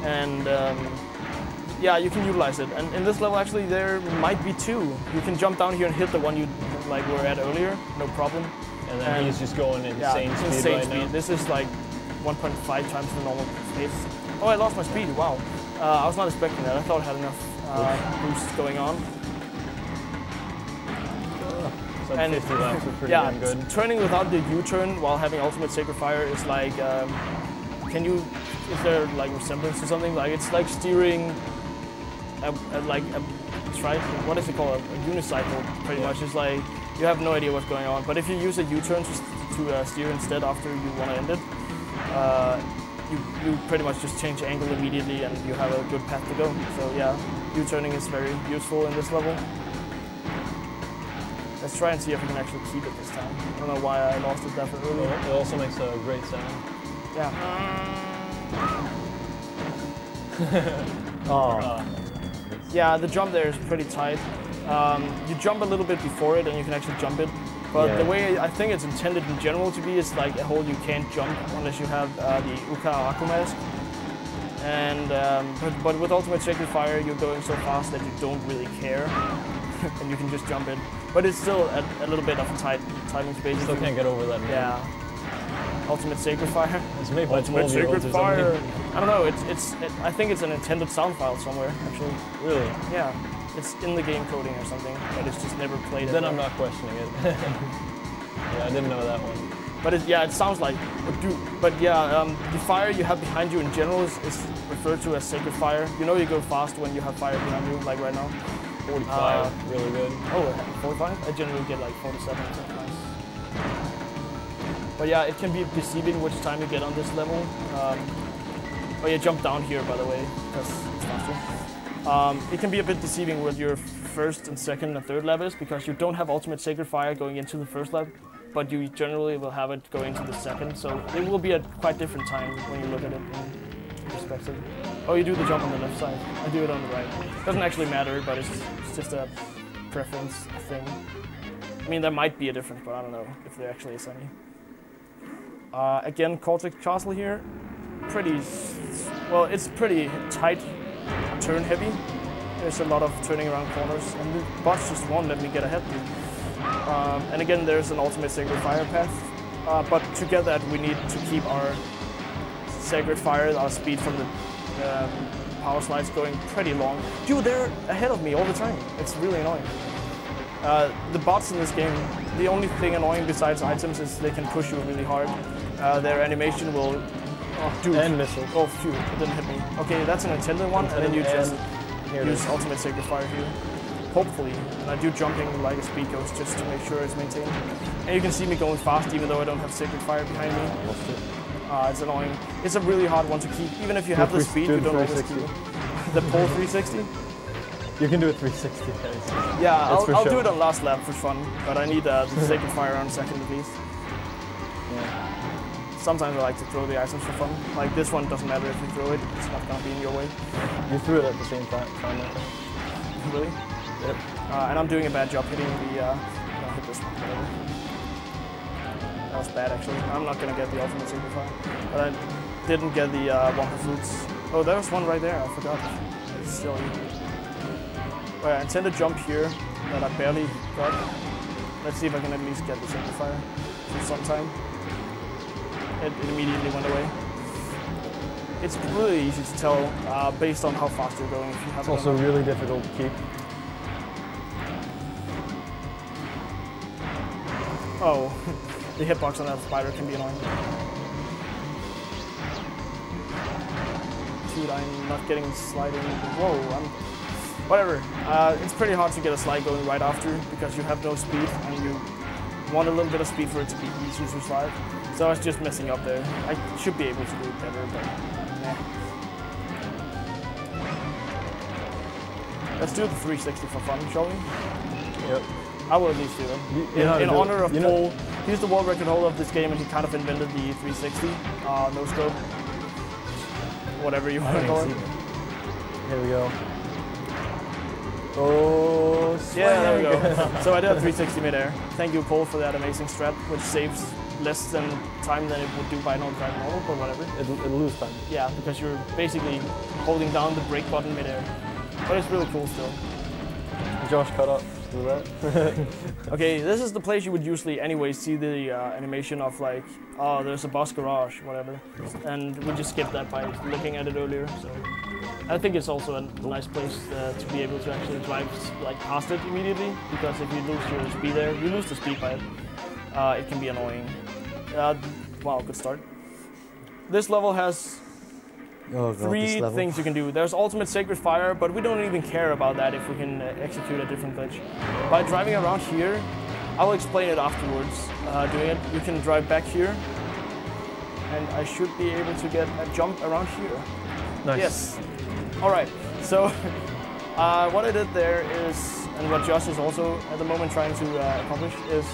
And yeah, you can utilize it. And in this level, actually, there might be two. You can jump down here and hit the one you like were at earlier, no problem. And then he's just going insane yeah, speed insane right speed. now. This is like 1.5 times the normal pace. Oh, I lost my speed. Wow. I was not expecting that. I thought I had enough boosts going on. Sub And 50 laps are pretty yeah, damn good. turning without the U-turn while having ultimate sacred fire is like, is there like resemblance to something? Like it's like steering what is it called? A unicycle, pretty much. It's like you have no idea what's going on. But if you use a U-turn to steer instead after you want to end it, you pretty much just change angle immediately and you have a good path to go. So yeah, U-turning is very useful in this level. Let's try and see if we can actually keep it this time. I don't know why I lost it that early. It also makes a great sound. Yeah. Yeah, the jump there is pretty tight. You jump a little bit before it and you can actually jump it. But the way I think it's intended in general to be is like a hole you can't jump unless you have the Uka Aku mask. And but with Ultimate Sacred Fire, you're going so fast that you don't really care, and you can just jump in. But it's still a little bit of a tight timing space. Still can't get over that. Man. Yeah. Ultimate Sacred Fire. It's made by Ultimate 12-year-olds Sacred or Fire. something. I don't know. I think it's an intended sound file somewhere actually. Really? Yeah. It's in the game coding or something, but it's just never played. Then I'm not questioning it. Yeah, I didn't know that one. But it sounds like. But yeah, the fire you have behind you in general is referred to as sacred fire. You know you go fast when you have fire behind you, like right now. 45, really good. Oh, 45? I generally get like 47 sometimes. But yeah, it can be deceiving which time you get on this level. Oh yeah, jump down here by the way, because it's faster. It can be a bit deceiving with your first and second and third lap is because you don't have ultimate sacred fire going into the first lap, but you generally will have it going into the second, so it will be a quite different time when you look at it in perspective. Oh, you do the jump on the left side. I do it on the right. Doesn't actually matter, but it's just a preference thing. I mean, there might be a difference, but I don't know if there actually is any. Again, Cortex Castle here. It's pretty tight, turn heavy. There's a lot of turning around corners, and the bots just won't let me get ahead. And again, there's an ultimate sacred fire path, but to get that, we need to keep our sacred fire, our speed from the power slides going pretty long. Dude, they're ahead of me all the time. It's really annoying. The bots in this game, the only thing annoying besides items is they can push you really hard. Their animation will... Oh, dude. And missiles. Oh, phew, it didn't hit me. Okay, that's an intended one, and then you just use ultimate sacred fire here. Hopefully, and I do jumping like a speed ghost just to make sure it's maintained. And you can see me going fast even though I don't have sacred fire behind me. It's annoying. It's a really hard one to keep. Even if you have the speed, you don't always keep it. The pole 360? You can do a 360. Yeah, I'll for do sure. it on last lap for fun, but I need the sacred fire on second at least. Yeah. Sometimes I like to throw the items for fun. Like this one doesn't matter if you throw it, it's not gonna be in your way. You threw it at the same time, I think. Really? Yep. And I'm doing a bad job hitting the, I'll hit this one, whatever. That was bad actually. I'm not gonna get the ultimate sacred fire. But I didn't get the Wampa Flutes. Oh, there was one right there, I forgot. It's silly. Oh, yeah, I intend to jump here, but I barely got. Let's see if I can at least get the sacred fire for some time. It immediately went away. It's really easy to tell based on how fast you're going if you have It's also really difficult to keep. Oh, the hitbox on that spider can be annoying. Dude, I'm not getting sliding. Whoa, whatever. It's pretty hard to get a slide going right after because you have no speed and you want a little bit of speed for it to be easy to slide. So I was just messing up there. I should be able to do it better, but eh. Let's do the 360 for fun, shall we? Yep. I will at least do it. In honor of Paul, he's the world record holder of this game and he kind of invented the 360 no scope. Whatever you want to call it. Here we go. Oh, yeah, there we go. So I did a 360 midair. Thank you, Paul, for that amazing strat, which saves less than time than it would do by not driving normal, but whatever. It'll lose time. Yeah, because you're basically holding down the brake button midair. But it's really cool still. Josh cut up. Do that. Okay, this is the place you would usually anyway see the animation of like, oh, there's a boss garage, whatever. And we just skipped that by looking at it earlier. So I think it's also a nice place to be able to actually drive like past it immediately, because if you lose your speed there, you lose the speed by it. It can be annoying. Wow, good start. This level has three things you can do. There's ultimate sacred fire, but we don't even care about that if we can execute a different glitch. By driving around here, I will explain it afterwards. Doing it, you can drive back here, and I should be able to get a jump around here. Nice. Yes. All right. So what I did there is, and what Josh is also at the moment trying to accomplish is.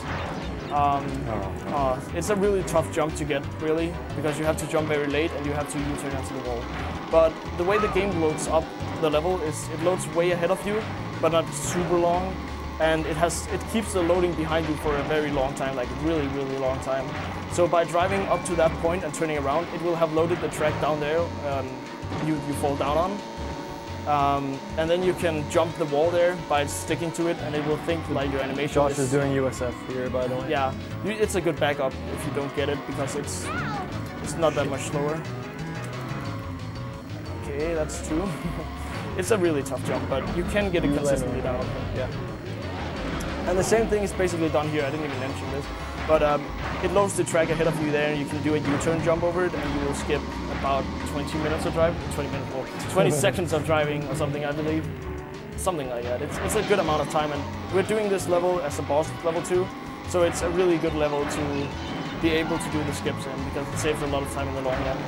It's a really tough jump to get, really, because you have to jump very late and you have to U-turn onto the wall. But the way the game loads up the level is it loads way ahead of you, but not super long, and it keeps the loading behind you for a very long time, like really, really long time. So by driving up to that point and turning around, it will have loaded the track down there you fall down on. And then you can jump the wall there by sticking to it, and it will think like your animation. Josh is doing USF here, by the way. Yeah, it's a good backup if you don't get it, because it's not that much slower. Okay, that's two. It's a really tough jump, but you can get it consistently down. Yeah. And the same thing is basically done here. I didn't even mention this, but it loads the track ahead of you there, and you can do a U-turn jump over it, and you will skip about 20 minutes of drive, 20 seconds of driving or something, I believe. Something like that. It's a good amount of time, and we're doing this level as a boss level 2, so it's a really good level to be able to do the skips in, because it saves a lot of time in the long run.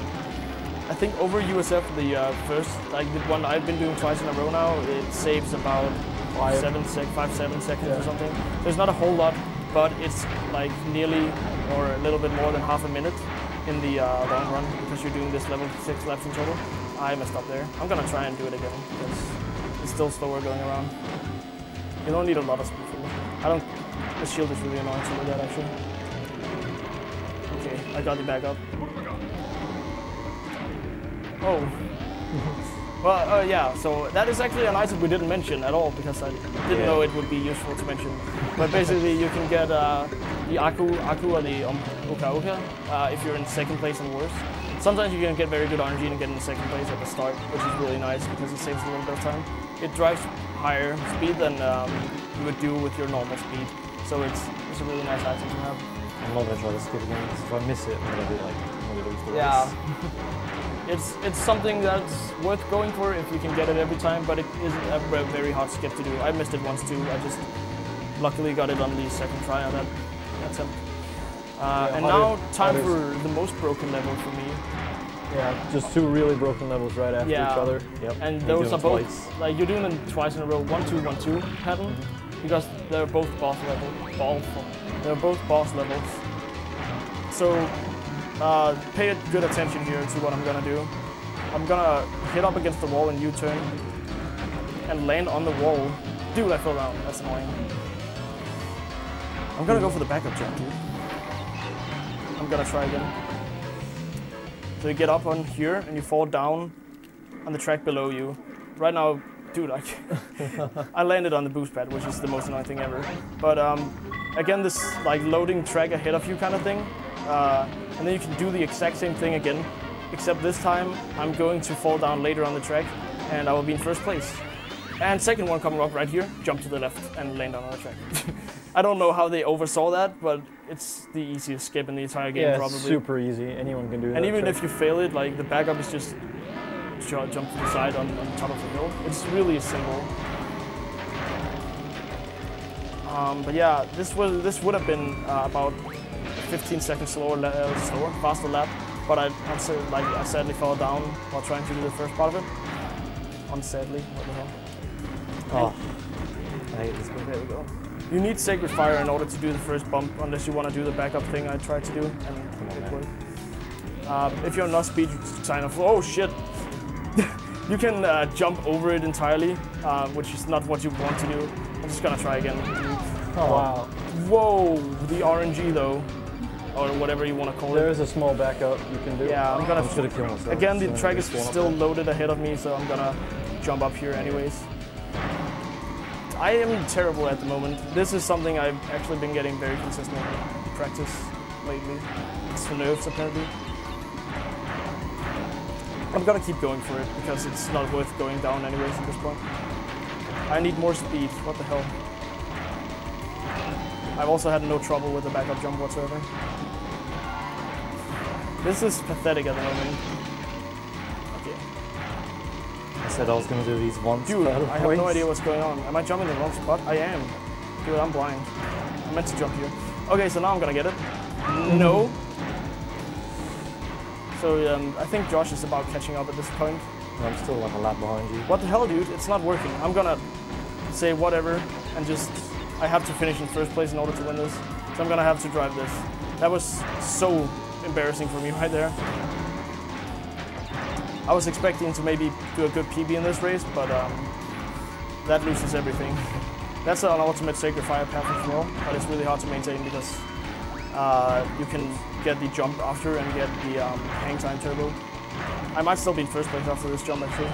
I think over USF, the first, like the one I've been doing twice in a row now, it saves about 5-7 seconds or something. So it's not a whole lot, but it's like nearly or a little bit more than half a minute in the long run, because you're doing this level 6 laps in total. I messed up there. I'm gonna try and do it again, because it's still slower going around. You don't need a lot of speed for this. The shield is really annoying to look at, actually. Okay, I got the back up. Oh. Well, yeah, so that is actually an item we didn't mention at all, because I didn't know it would be useful to mention. But basically you can get the Aku or the Uka if you're in second place and worse. Sometimes you can get very good RNG and get in second place at the start, which is really nice because it saves a little bit of time. It drives higher speed than you would do with your normal speed. So it's a really nice item to have. I'm not gonna try to skip again, because if I miss it, I'm gonna be like, I'm gonna lose the race. Yeah. It's something that's worth going for if you can get it every time, but it is a very hard skip to do. I missed it once too. I just luckily got it on the second try on that attempt. And now time for the most broken level for me. Yeah, just two really broken levels right after Yeah. each other. Yep. And You those do are them both twice. like you're doing them twice in a row, 1-2, 1-2 pattern, because they're both boss levels. So pay good attention here to what I'm gonna do. I'm gonna hit up against the wall and U-turn and land on the wall. Dude, I fell down. That's annoying. I'm gonna go for the backup jump, dude. I'm gonna try again. So you get up on here and you fall down on the track below you. Right now, dude, I landed on the boost pad, which is the most annoying thing ever. But again, this like loading track ahead of you kind of thing. And then you can do the exact same thing again, except this time I'm going to fall down later on the track and I will be in first place. And second one coming up right here, jump to the left and land on the track. I don't know how they oversaw that, but it's the easiest skip in the entire game, Yeah, probably. it's super easy. Anyone can do that. And even trick. if you fail it, like the backup is just jump to the side on top of the hill. It's really simple. But yeah, this would have been about 15 seconds faster lap. But I sadly fell down while trying to do the first part of it. Unsadly, what the hell? Oh, I hate this bit. There we go. You need Sacred Fire in order to do the first bump, unless you want to do the backup thing I tried to do, and it worked. If you're not speed, you sign off. Oh shit! You can jump over it entirely, which is not what you want to do. I'm just gonna try again. Oh, wow. Whoa, the RNG though, or whatever you want to call it. There is a small backup you can do. Yeah, I'm gonna. I'm gonna kill myself. Again, the So track is just one still up loaded ahead of me, so I'm gonna jump up here anyways. I am terrible at the moment. This is something I've actually been getting very consistent practice lately. It's for nerves apparently. I'm gonna keep going for it because it's not worth going down anyways at this point. I need more speed. What the hell? I've also had no trouble with the backup jump whatsoever. This is pathetic at the moment. Okay. I said I was gonna do these once. Dude, per I have no race. idea what's going on. Am I jumping in the wrong spot? I am. Dude, I'm blind. I meant to jump here. Okay, so now I'm gonna get it. No. So I think Josh is about catching up at this point. I'm still like a lap behind you. What the hell, dude? It's not working. I'm gonna say whatever and just... I have to finish in first place in order to win this. So I'm gonna have to drive this. That was so embarrassing for me right there. I was expecting to maybe do a good PB in this race, but that loses everything. That's an ultimate Sacred Fire path as well, but it's really hard to maintain because you can get the jump after and get the hang time turbo. I might still be in first place after this jump actually.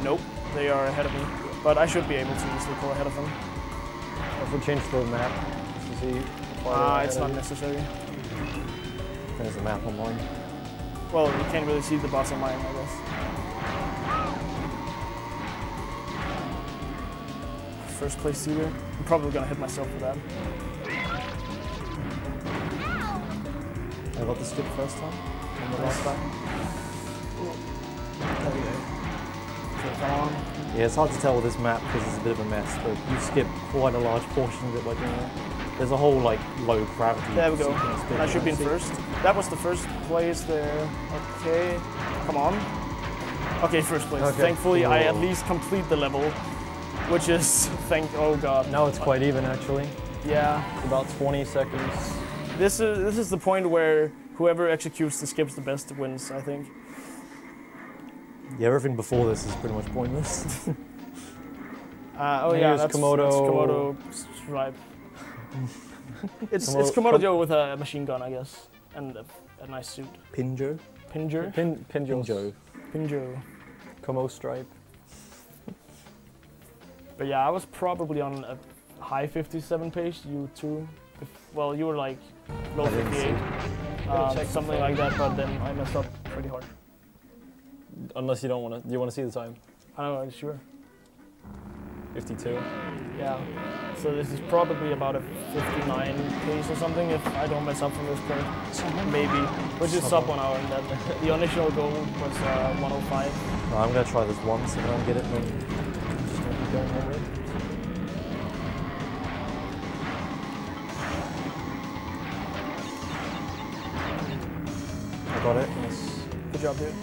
Nope, they are ahead of me, but I should be able to easily pull ahead of them. If we change the map to see. It's not necessary. There's a map on mine. Well, you can't really see the bots on mine, I guess. First place seater. I'm probably gonna hit myself for that. I got the skip first time. And the last time. There we go. Okay, come on. Yeah, it's hard to tell with this map because it's a bit of a mess, but you skip quite a large portion of it by doing that. There's a whole like low gravity. There we go. sequence bit I should be in you can see. first. That was the first place there. Okay, come on. Okay, first place. Okay. Thankfully, I at Whoa. least complete the level, which is oh god. Now it's quite even actually. Yeah. It's about 20 seconds. This is the point where whoever executes the skips the best wins, I think. Yeah, everything before this is pretty much pointless. Oh yeah, Here's that's Komodo. Stripe. It's Komodo- Komodo Joe with a machine gun, I guess, and a nice suit. Pinjo? Pinger? Pinjo. Pinjo. Como stripe. But yeah, I was probably on a high 57 pace. You too. Well, you were like low I didn't 58, Check the something phone. like that. But then I messed up pretty hard. Unless you don't want to. Do you want to see the time? I don't know, sure. 52. Yeah. So this is probably about a 59 pace or something if I don't mess up from this point. Maybe. Which is sub 1 hour. And then the initial goal was 105. No, I'm gonna try this once and then get it, and then just gonna keep going over it. I got it. Yes. Good job, dude.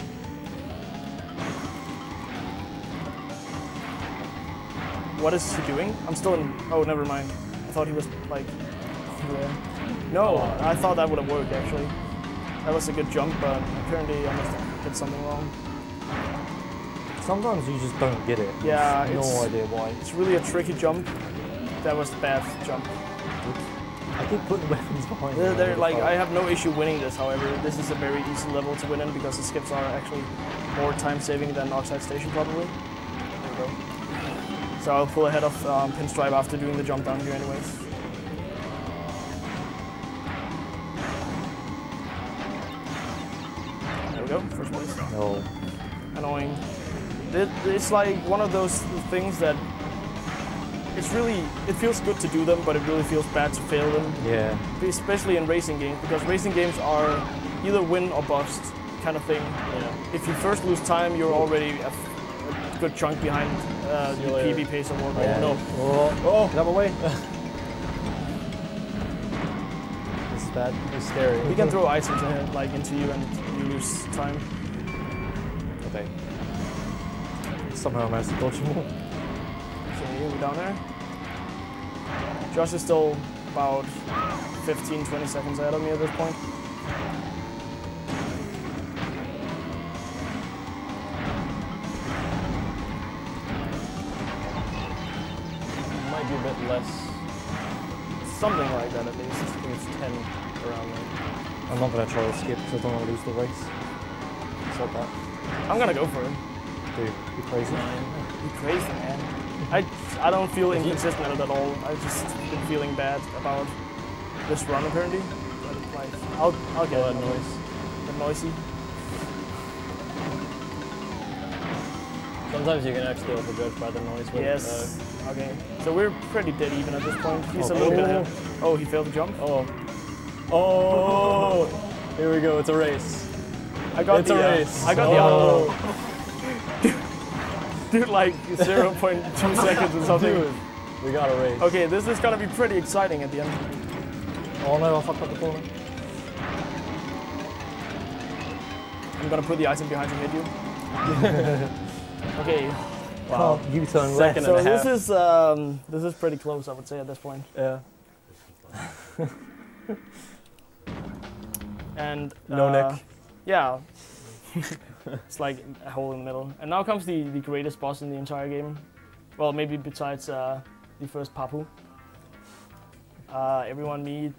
What is he doing? I'm still in. Oh, never mind. I thought he was like. Yeah. No, I thought that would have worked actually. That was a good jump, but apparently I must have did something wrong. Sometimes you just don't get it. Yeah, No idea why. It's really a tricky jump. That was a bad jump. I keep putting weapons behind me. They're like, I have no issue winning this, however. This is a very easy level to win in because the skips are actually more time saving than Oxide Station probably. There we go. So I'll pull ahead of Pinstripe after doing the jump down here anyways. There we go, first place. No. Annoying. It's like one of those things that it feels good to do them, but it really feels bad to fail them. Yeah. Especially in racing games, because racing games are either win or bust kind of thing. Yeah. If you first lose time, you're already a good chunk behind the PB pace or whatever. Yeah. No. Oh, get out of my way. This is bad. It's scary. We can throw items ahead, like into you, and you lose time. Okay. Somehow I managed to dodge them all. Okay, we're down there. Josh is still about 15-20 seconds ahead of me at this point. Might be a bit less. Something like that at least. I think it's 10 around there. I'm not gonna try to skip because I don't want to lose the race. It's like that. I'm gonna go for it. Dude, you crazy? You're crazy, man. I don't feel inconsistent at all. I've just been feeling bad about this run apparently. But like, I'll get that it. noise. The noisy. Sometimes you can actually overjudge by the noise. But, Yes. Okay. So we're pretty dead even at this point. He's a Okay. little bit ahead. Oh, he failed the jump. Oh, here we go. It's a race. I got It's the a race. I got Oh. the dude, like 0.2 seconds or something. Dude, we got a race. Okay, this is gonna be pretty exciting at the end. Oh no, I fucked up the corner. I'm gonna put the item behind to hit you. Okay. Wow. U-turn left. Second So and a half. this is pretty close, I would say, at this point. Yeah. And No neck. Yeah. It's like a hole in the middle. And now comes the greatest boss in the entire game. Well, maybe besides the first Papu. Everyone meet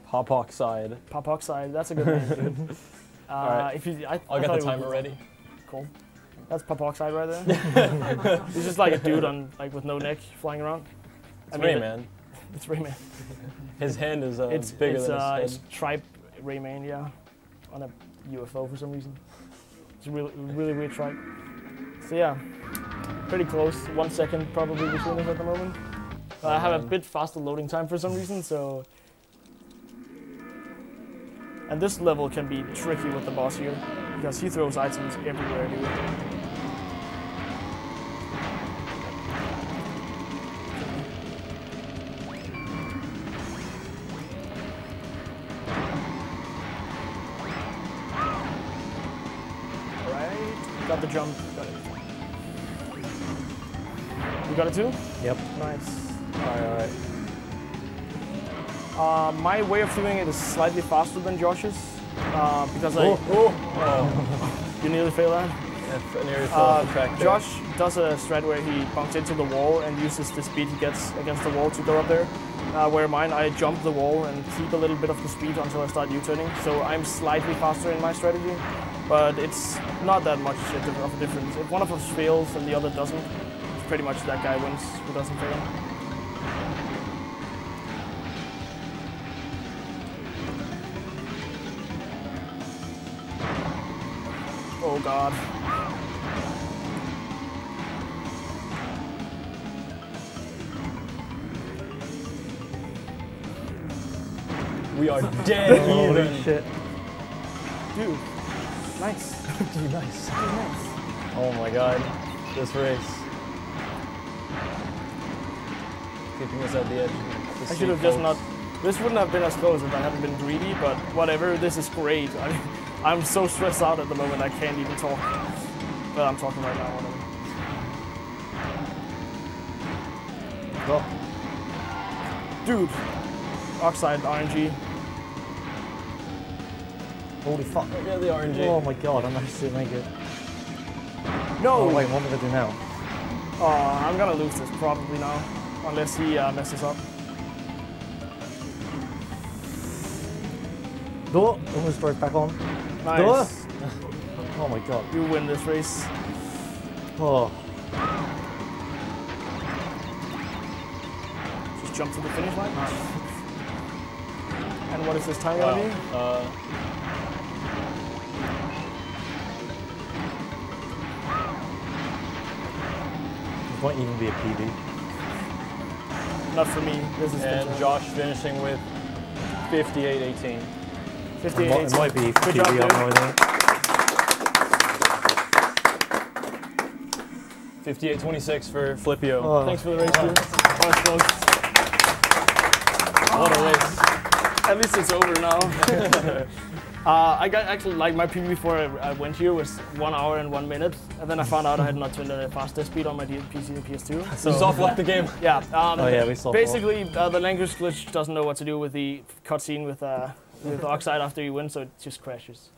Pop Oxide. Papoxide. That's a good name, dude. Alright. If you, I'll thought get the it would timer be- ready. Cool. That's Papoxide right there. He's just like a dude on with no neck flying around. It's Rayman. It's Rayman. His hand is It's bigger it's, than his it's head. tripe Rayman, yeah, on a UFO for some reason. It's a really weird tripe. So yeah, pretty close. 1 second probably between us at the moment. I have a man. bit faster loading time for some reason, so. And this level can be tricky with the boss here because he throws items everywhere, dude. Got the jump. Got it. You got it too? Yep. Nice. Alright. My way of doing it is slightly faster than Josh's because you nearly failed that. Nearly fell off the track there. Josh does a strat where he bumps into the wall and uses the speed he gets against the wall to go up there. Where mine, I jump the wall and keep a little bit of the speed until I start U-turning. So I'm slightly faster in my strategy, but it's not that much of a difference. If one of us fails and the other doesn't, it's pretty much that guy wins who doesn't fail. Oh God. We are dead Holy even. shit. Dude, nice. Dude, nice. Nice. Oh my god. This race. Keeping us at the edge. I should have just not. This wouldn't have been as close if I hadn't been greedy, but whatever. This is great. I mean, I'm so stressed out at the moment I can't even talk. But I'm talking right now. Go. Dude, Oxide RNG. Holy fuck. Yeah, the RNG. Oh my god, I managed to make it. No! Oh wait, what am I gonna do now? I'm gonna lose this probably now, unless he messes up. Door! Almost drove back on. Nice. Door! Oh my god. You win this race. Oh. Just jump to the finish line. And what is this time gonna be? This might even be a PB. Not for me. This is And Josh finishing with 58-18. 58. It might be Good PB, job, I have no dude. idea. 58-26 for Flippio. Oh. Thanks for the race, dude. Alright, folks. What a race. At least it's over now. I got actually, like, my PB before I went here was 1 hour and 1 minute, and then I found out I had not turned on a faster speed on my PC and PS2. So you soft-locked the game. Yeah. Oh yeah, we saw. Basically, the language glitch doesn't know what to do with the cutscene with Oxide after you win, so it just crashes.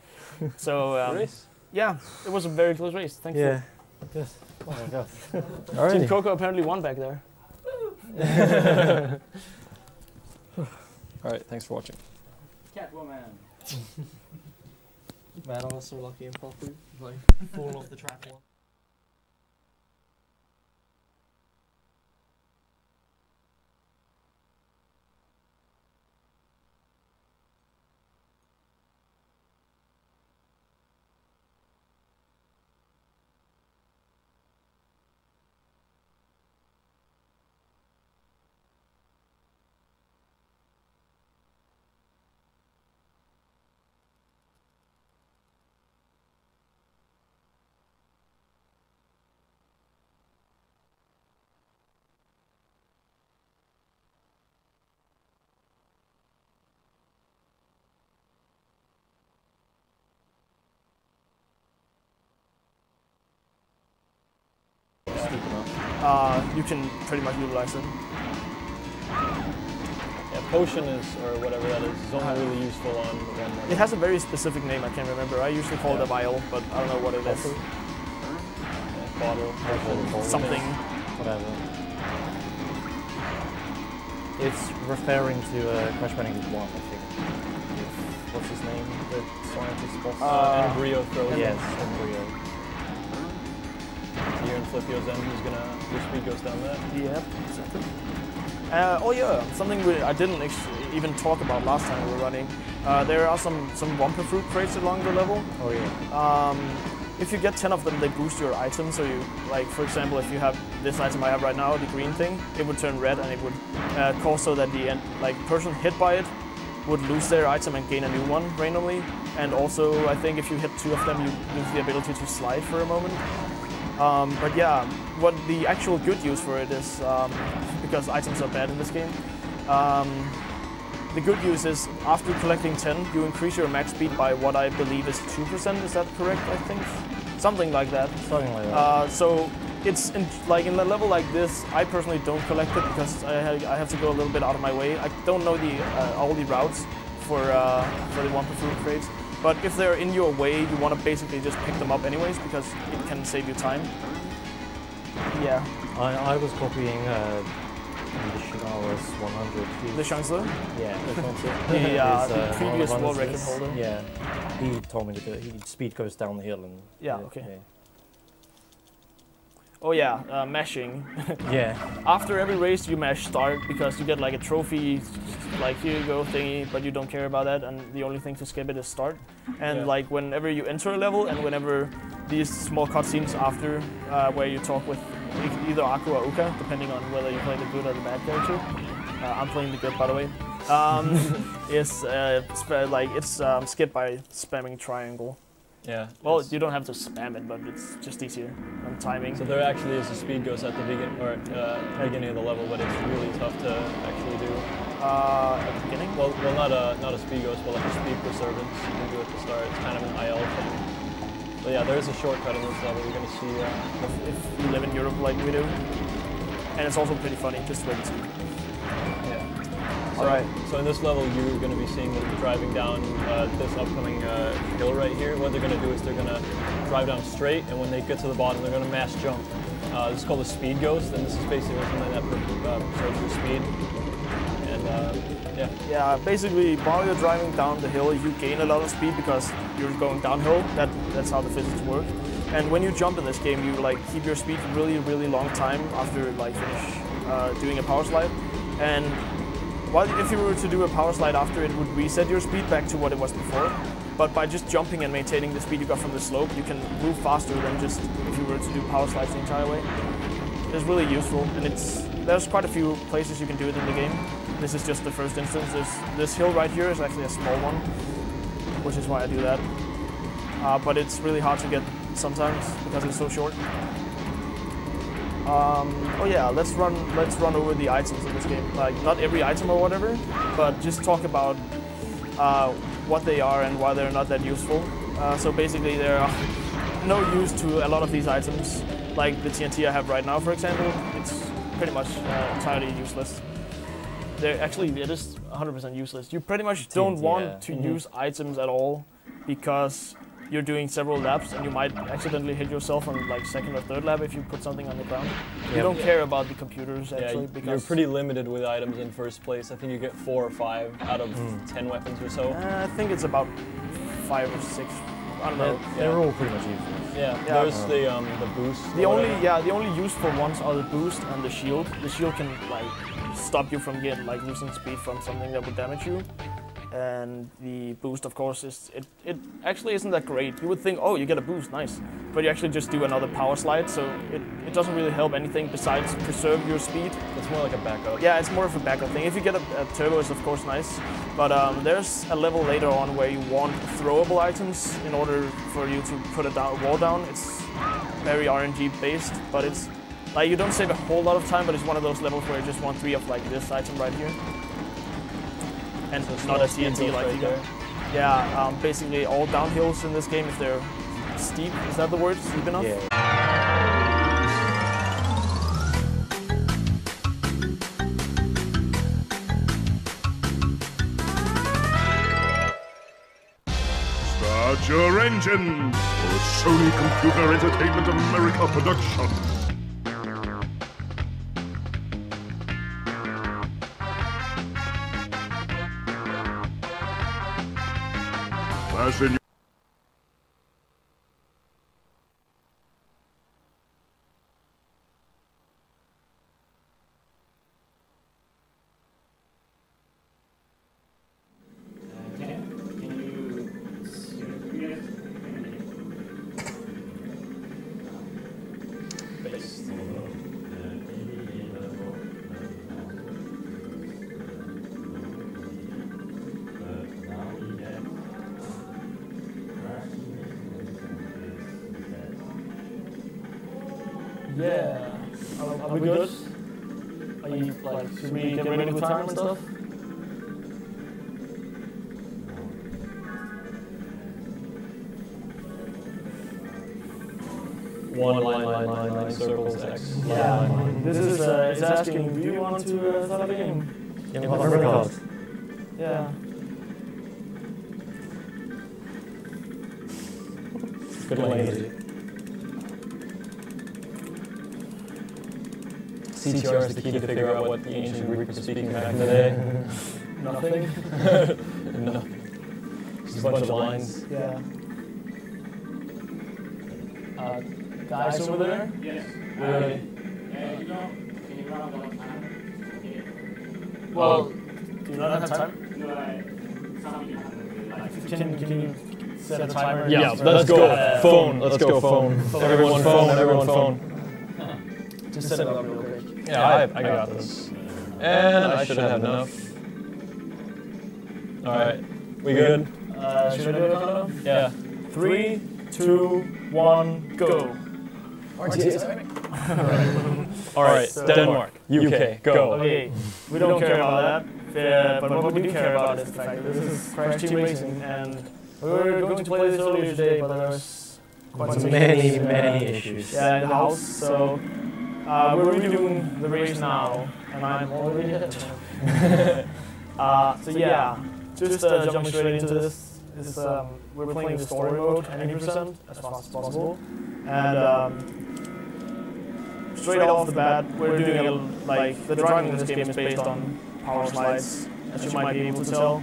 So Race? yeah, it was a very close race. Thank Yeah. you. Yes. Oh my god. Team Alrighty. Coco apparently won back there. All right, thanks for watching. Catwoman. Man, I was so lucky and properly like fall off the track one. You can pretty much utilize it. Yeah, potion is, or whatever that is only really useful on one. It has a very specific name, I can't remember. I usually call it a vial, but I don't know what it is. Bottle. Something. Whatever. It's referring to Crash Bandicoot 1, I think. What's his name? The scientist boss? Embryo throws. Yes, Embryo. Here in Flippio's end, he's gonna, your speed goes down there. Yep, exactly. Oh yeah, something I didn't even talk about last time we were running. There are some Wumpa fruit crates along the level. Oh yeah. If you get 10 of them, they boost your item. So you, like, for example, if you have this item I have right now, the green thing, it would turn red, and it would cause so that the person hit by it would lose their item and gain a new one randomly. And also, I think if you hit 2 of them, you lose the ability to slide for a moment. But yeah, what the actual good use for it is, because items are bad in this game, the good use is after collecting 10, you increase your max speed by what I believe is 2%, is that correct, I think? Something like that. Something like that. So it's in a level like this, I personally don't collect it because I have to go a little bit out of my way. I don't know all the routes for the Wumpa fruit crates. But if they're in your way, you want to basically just pick them up anyways because it can save you time. Yeah. I was copying Lechanceux 100. Lechanceux? Yeah, Lechanceux. The previous world record holder. Yeah. He told me to do it. Speed goes down the hill and. Yeah, okay. Oh yeah, mashing. Yeah. After every race you mash start because you get like a trophy, like here you go thingy, but you don't care about that, and the only thing to skip it is start. And like whenever you enter a level and whenever these small cutscenes after where you talk with either Aku or Uka, depending on whether you play the good or the bad character. I'm playing the good, by the way. It's skipped by spamming triangle. Yeah. Well, you don't have to spam it, but it's just easier on timing. So there actually is a speed ghost at the beginning of the level, but it's really tough to actually do. At the beginning? Well, not a speed ghost, but like a speed preservance. You can do at the start. It's kind of an IL thing. But yeah, there is a shortcut in this level. You're gonna see if you live in Europe like we do, and it's also pretty funny. Just wait and see. Yeah. All right. So in this level, you're going to be seeing them driving down this upcoming hill right here. What they're going to do is they're going to drive down straight, and when they get to the bottom, they're going to mass jump. This is called a speed ghost, and this is basically something that preserves your speed. And yeah. Yeah, basically, while you're driving down the hill, you gain a lot of speed because you're going downhill. That's how the physics work. And when you jump in this game, you like keep your speed for really long time after like finish doing a power slide. And if you were to do a power slide after, it would reset your speed back to what it was before. But by just jumping and maintaining the speed you got from the slope, you can move faster than just if you were to do power slides the entire way. It's really useful, and there's quite a few places you can do it in the game. This is just the first instance. This hill right here is actually a small one, which is why I do that. But it's really hard to get sometimes because it's so short. Oh yeah, let's run over the items in this game. Like not every item or whatever, but just talk about what they are and why they're not that useful. So basically, they're no use to a lot of these items. Like the TNT I have right now, for example, it's pretty much entirely useless. It is 100% useless. You pretty much don't want to use items at all because you're doing several laps and you might accidentally hit yourself on like second or third lap if you put something on the ground. You don't care about the computers actually because you're pretty limited with items in first place. I think you get 4 or 5 out of 10 weapons or so. I think it's about 5 or 6. I don't know. They're all pretty much useless. Yeah, there's the boost. The only useful ones are the boost and the shield. The shield can like stop you from losing speed from something that would damage you. And the boost, of course, it actually isn't that great. You would think, oh, you get a boost, nice. But you actually just do another power slide, so it doesn't really help anything besides preserve your speed. It's more like a backup. Yeah, it's more of a backup thing. If you get a turbo, it's of course nice. But there's a level later on where you want throwable items in order for you to put a wall down. It's very RNG based, but it's like you don't save a whole lot of time, but it's one of those levels where you just want 3 of like this item right here. And so it's not a TNT like you got. Yeah, basically all downhills in this game, if they're steep, is that the word? Steep enough? Yeah. Start your engines for Sony Computer Entertainment America production. Fasten Yeah. Are we good? Are you like, should we get ready with time and stuff? Line, circles, X. Yeah. This is it's asking, do you want to start a game? Yeah, memory card. Yeah. Good one. CTR is the key to figure out what the ancient Greek was speaking back in the day. Nothing? Nothing. Just a bunch of lines. Yeah. Guys over there? Yes. Really? Can you run out of time? Well, do you not have time? No, some you have. Can you set a timer? Yeah, let's go. Phone. Let's go. Phone. Everyone phone. Everyone phone. Just set it up real quick. Yeah, I got this. And I should have enough. All right. We good? Should I do it, Colin? Yeah. 3, 2, 1, go. Alright, So- Denmark, UK, go. Okay, we don't care about that, but what we do care about is the fact that this is Crash Team Racing, and we were going to play this earlier today, but there was quite some Many issues. Yeah, in the house, so we're redoing the race now, and I'm already ahead. So yeah, just jumping straight into this. We're playing the story mode, 90% as fast as possible, and straight off the bat, we're doing the driving in this game is based on power slides, as you might be able to tell.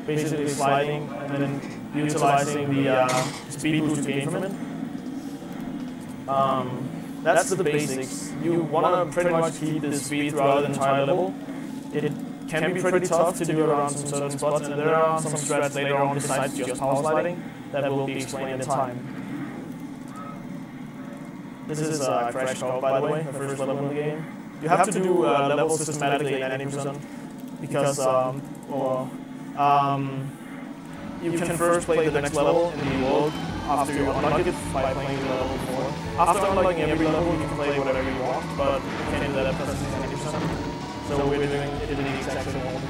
Basically sliding and then utilizing the speed boost you gain from it. That's the basics. You want to pretty much keep the speed throughout the entire level. It can be pretty tough to do around some certain spots, and there are some strats later on besides just power sliding that will be explained in time. This is Crash Talk, by the way, the first level in the game. You have to do levels systematically at 90% because you can first play the next level in the world after you unlock it by playing the level before. After unlocking every level, you can play whatever you want, but you can't do that at 90%. So we're doing it in the exact same order.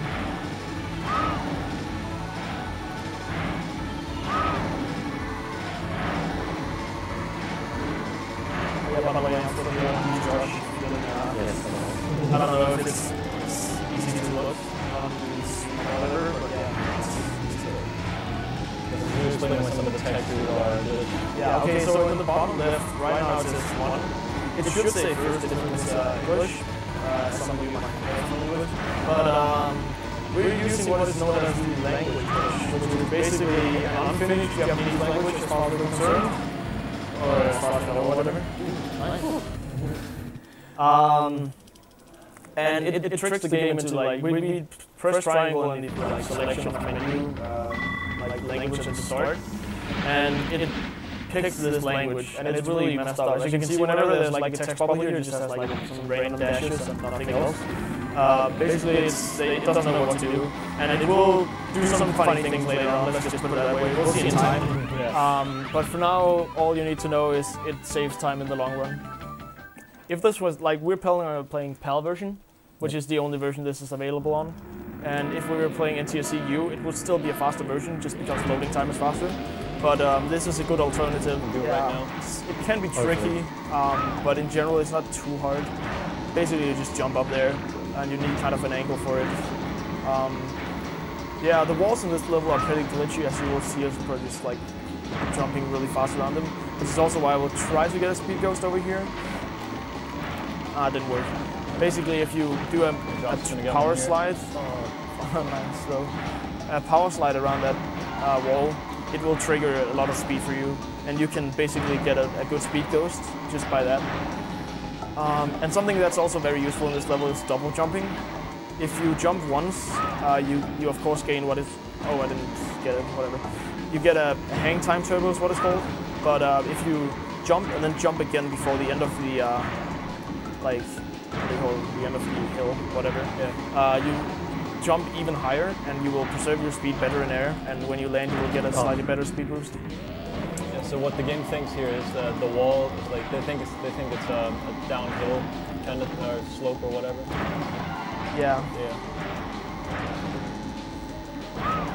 Yeah, by the way, I'm still going to use Josh. I don't know if it's easy to look on this monitor, but yeah. You're explaining what some of the tech you did. Yeah, okay, so in the bottom left, right now it says 1. It should say first if it's English. Some of you might be familiar with. But we're using what is known as the language push, which is basically an unfinished Japanese language as far as we're concerned. Or as far as I know, whatever. And it tricks the game into when we press triangle in the selection of menu, language at the start, and it picks this language, and it's really messed up. As you can see, whenever there's a text bubble here, it just has some random dashes and nothing else. Basically, it doesn't know what to do, and it will do some funny things later on. Let's just put it that way. We'll see in time. But for now, all you need to know is it saves time in the long run. If this was we're playing PAL version, which is the only version this is available on, and if we were playing NTSC-U, it would still be a faster version just because loading time is faster. But this is a good alternative. Right now. It can be tricky, but in general it's not too hard. Basically you just jump up there and you need kind of an angle for it. Yeah, the walls in this level are pretty glitchy, as you will see us just jumping really fast around them. This is also why I will try to get a speed ghost over here. It didn't work. Basically if you do a power slide, nice, so a power slide around that wall, it will trigger a lot of speed for you, and you can basically get a good speed ghost just by that. And something that's also very useful in this level is double jumping. If you jump once, you of course gain what is... Oh, I didn't get it, whatever. You get a hang time turbo is what it's called, but if you jump and then jump again before the end of the, what do you call it? The end of the hill, whatever, you jump even higher, and you will preserve your speed better in air, and when you land you will get a slightly better speed boost. Yeah, so what the game thinks here is the wall is they think it's a downhill kind of slope or whatever. Yeah.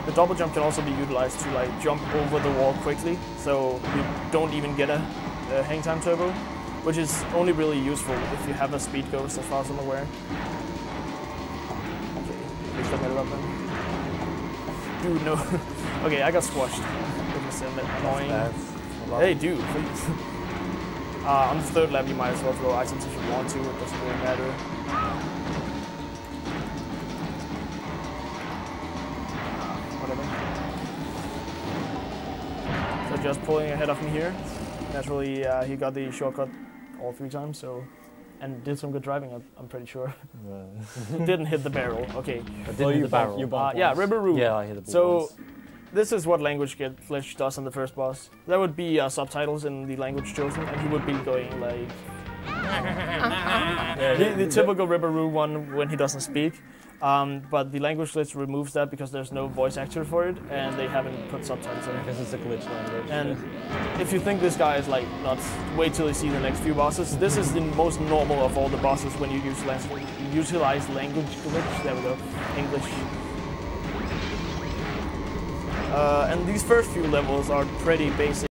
The double jump can also be utilized to jump over the wall quickly, so you don't even get a hang time turbo, which is only really useful if you have a speed ghost as far as I'm aware. Dude, no. Okay, I got squashed. Goodness, annoying. Hey, dude, please. On the third lap, you might as well throw items if you want to. It doesn't really matter. Whatever. So just pulling ahead of me here. Naturally, he got the shortcut all 3 times, so. And did some good driving, I'm pretty sure. Didn't hit the barrel, okay. Didn't hit the barrel. Yeah, Ribberoo. Yeah, I hit the ball So, once. this is what language glitch does on the first boss. There would be subtitles in the language chosen, and he would be going the typical Ribberoo one when he doesn't speak. But the language glitch removes that because there's no voice actor for it, and they haven't put subtitles in. Because it's a glitch language. And if you think this guy is like nuts, wait till you see the next few bosses. This is the most normal of all the bosses when you utilize language glitch. There we go, English. And these first few levels are pretty basic.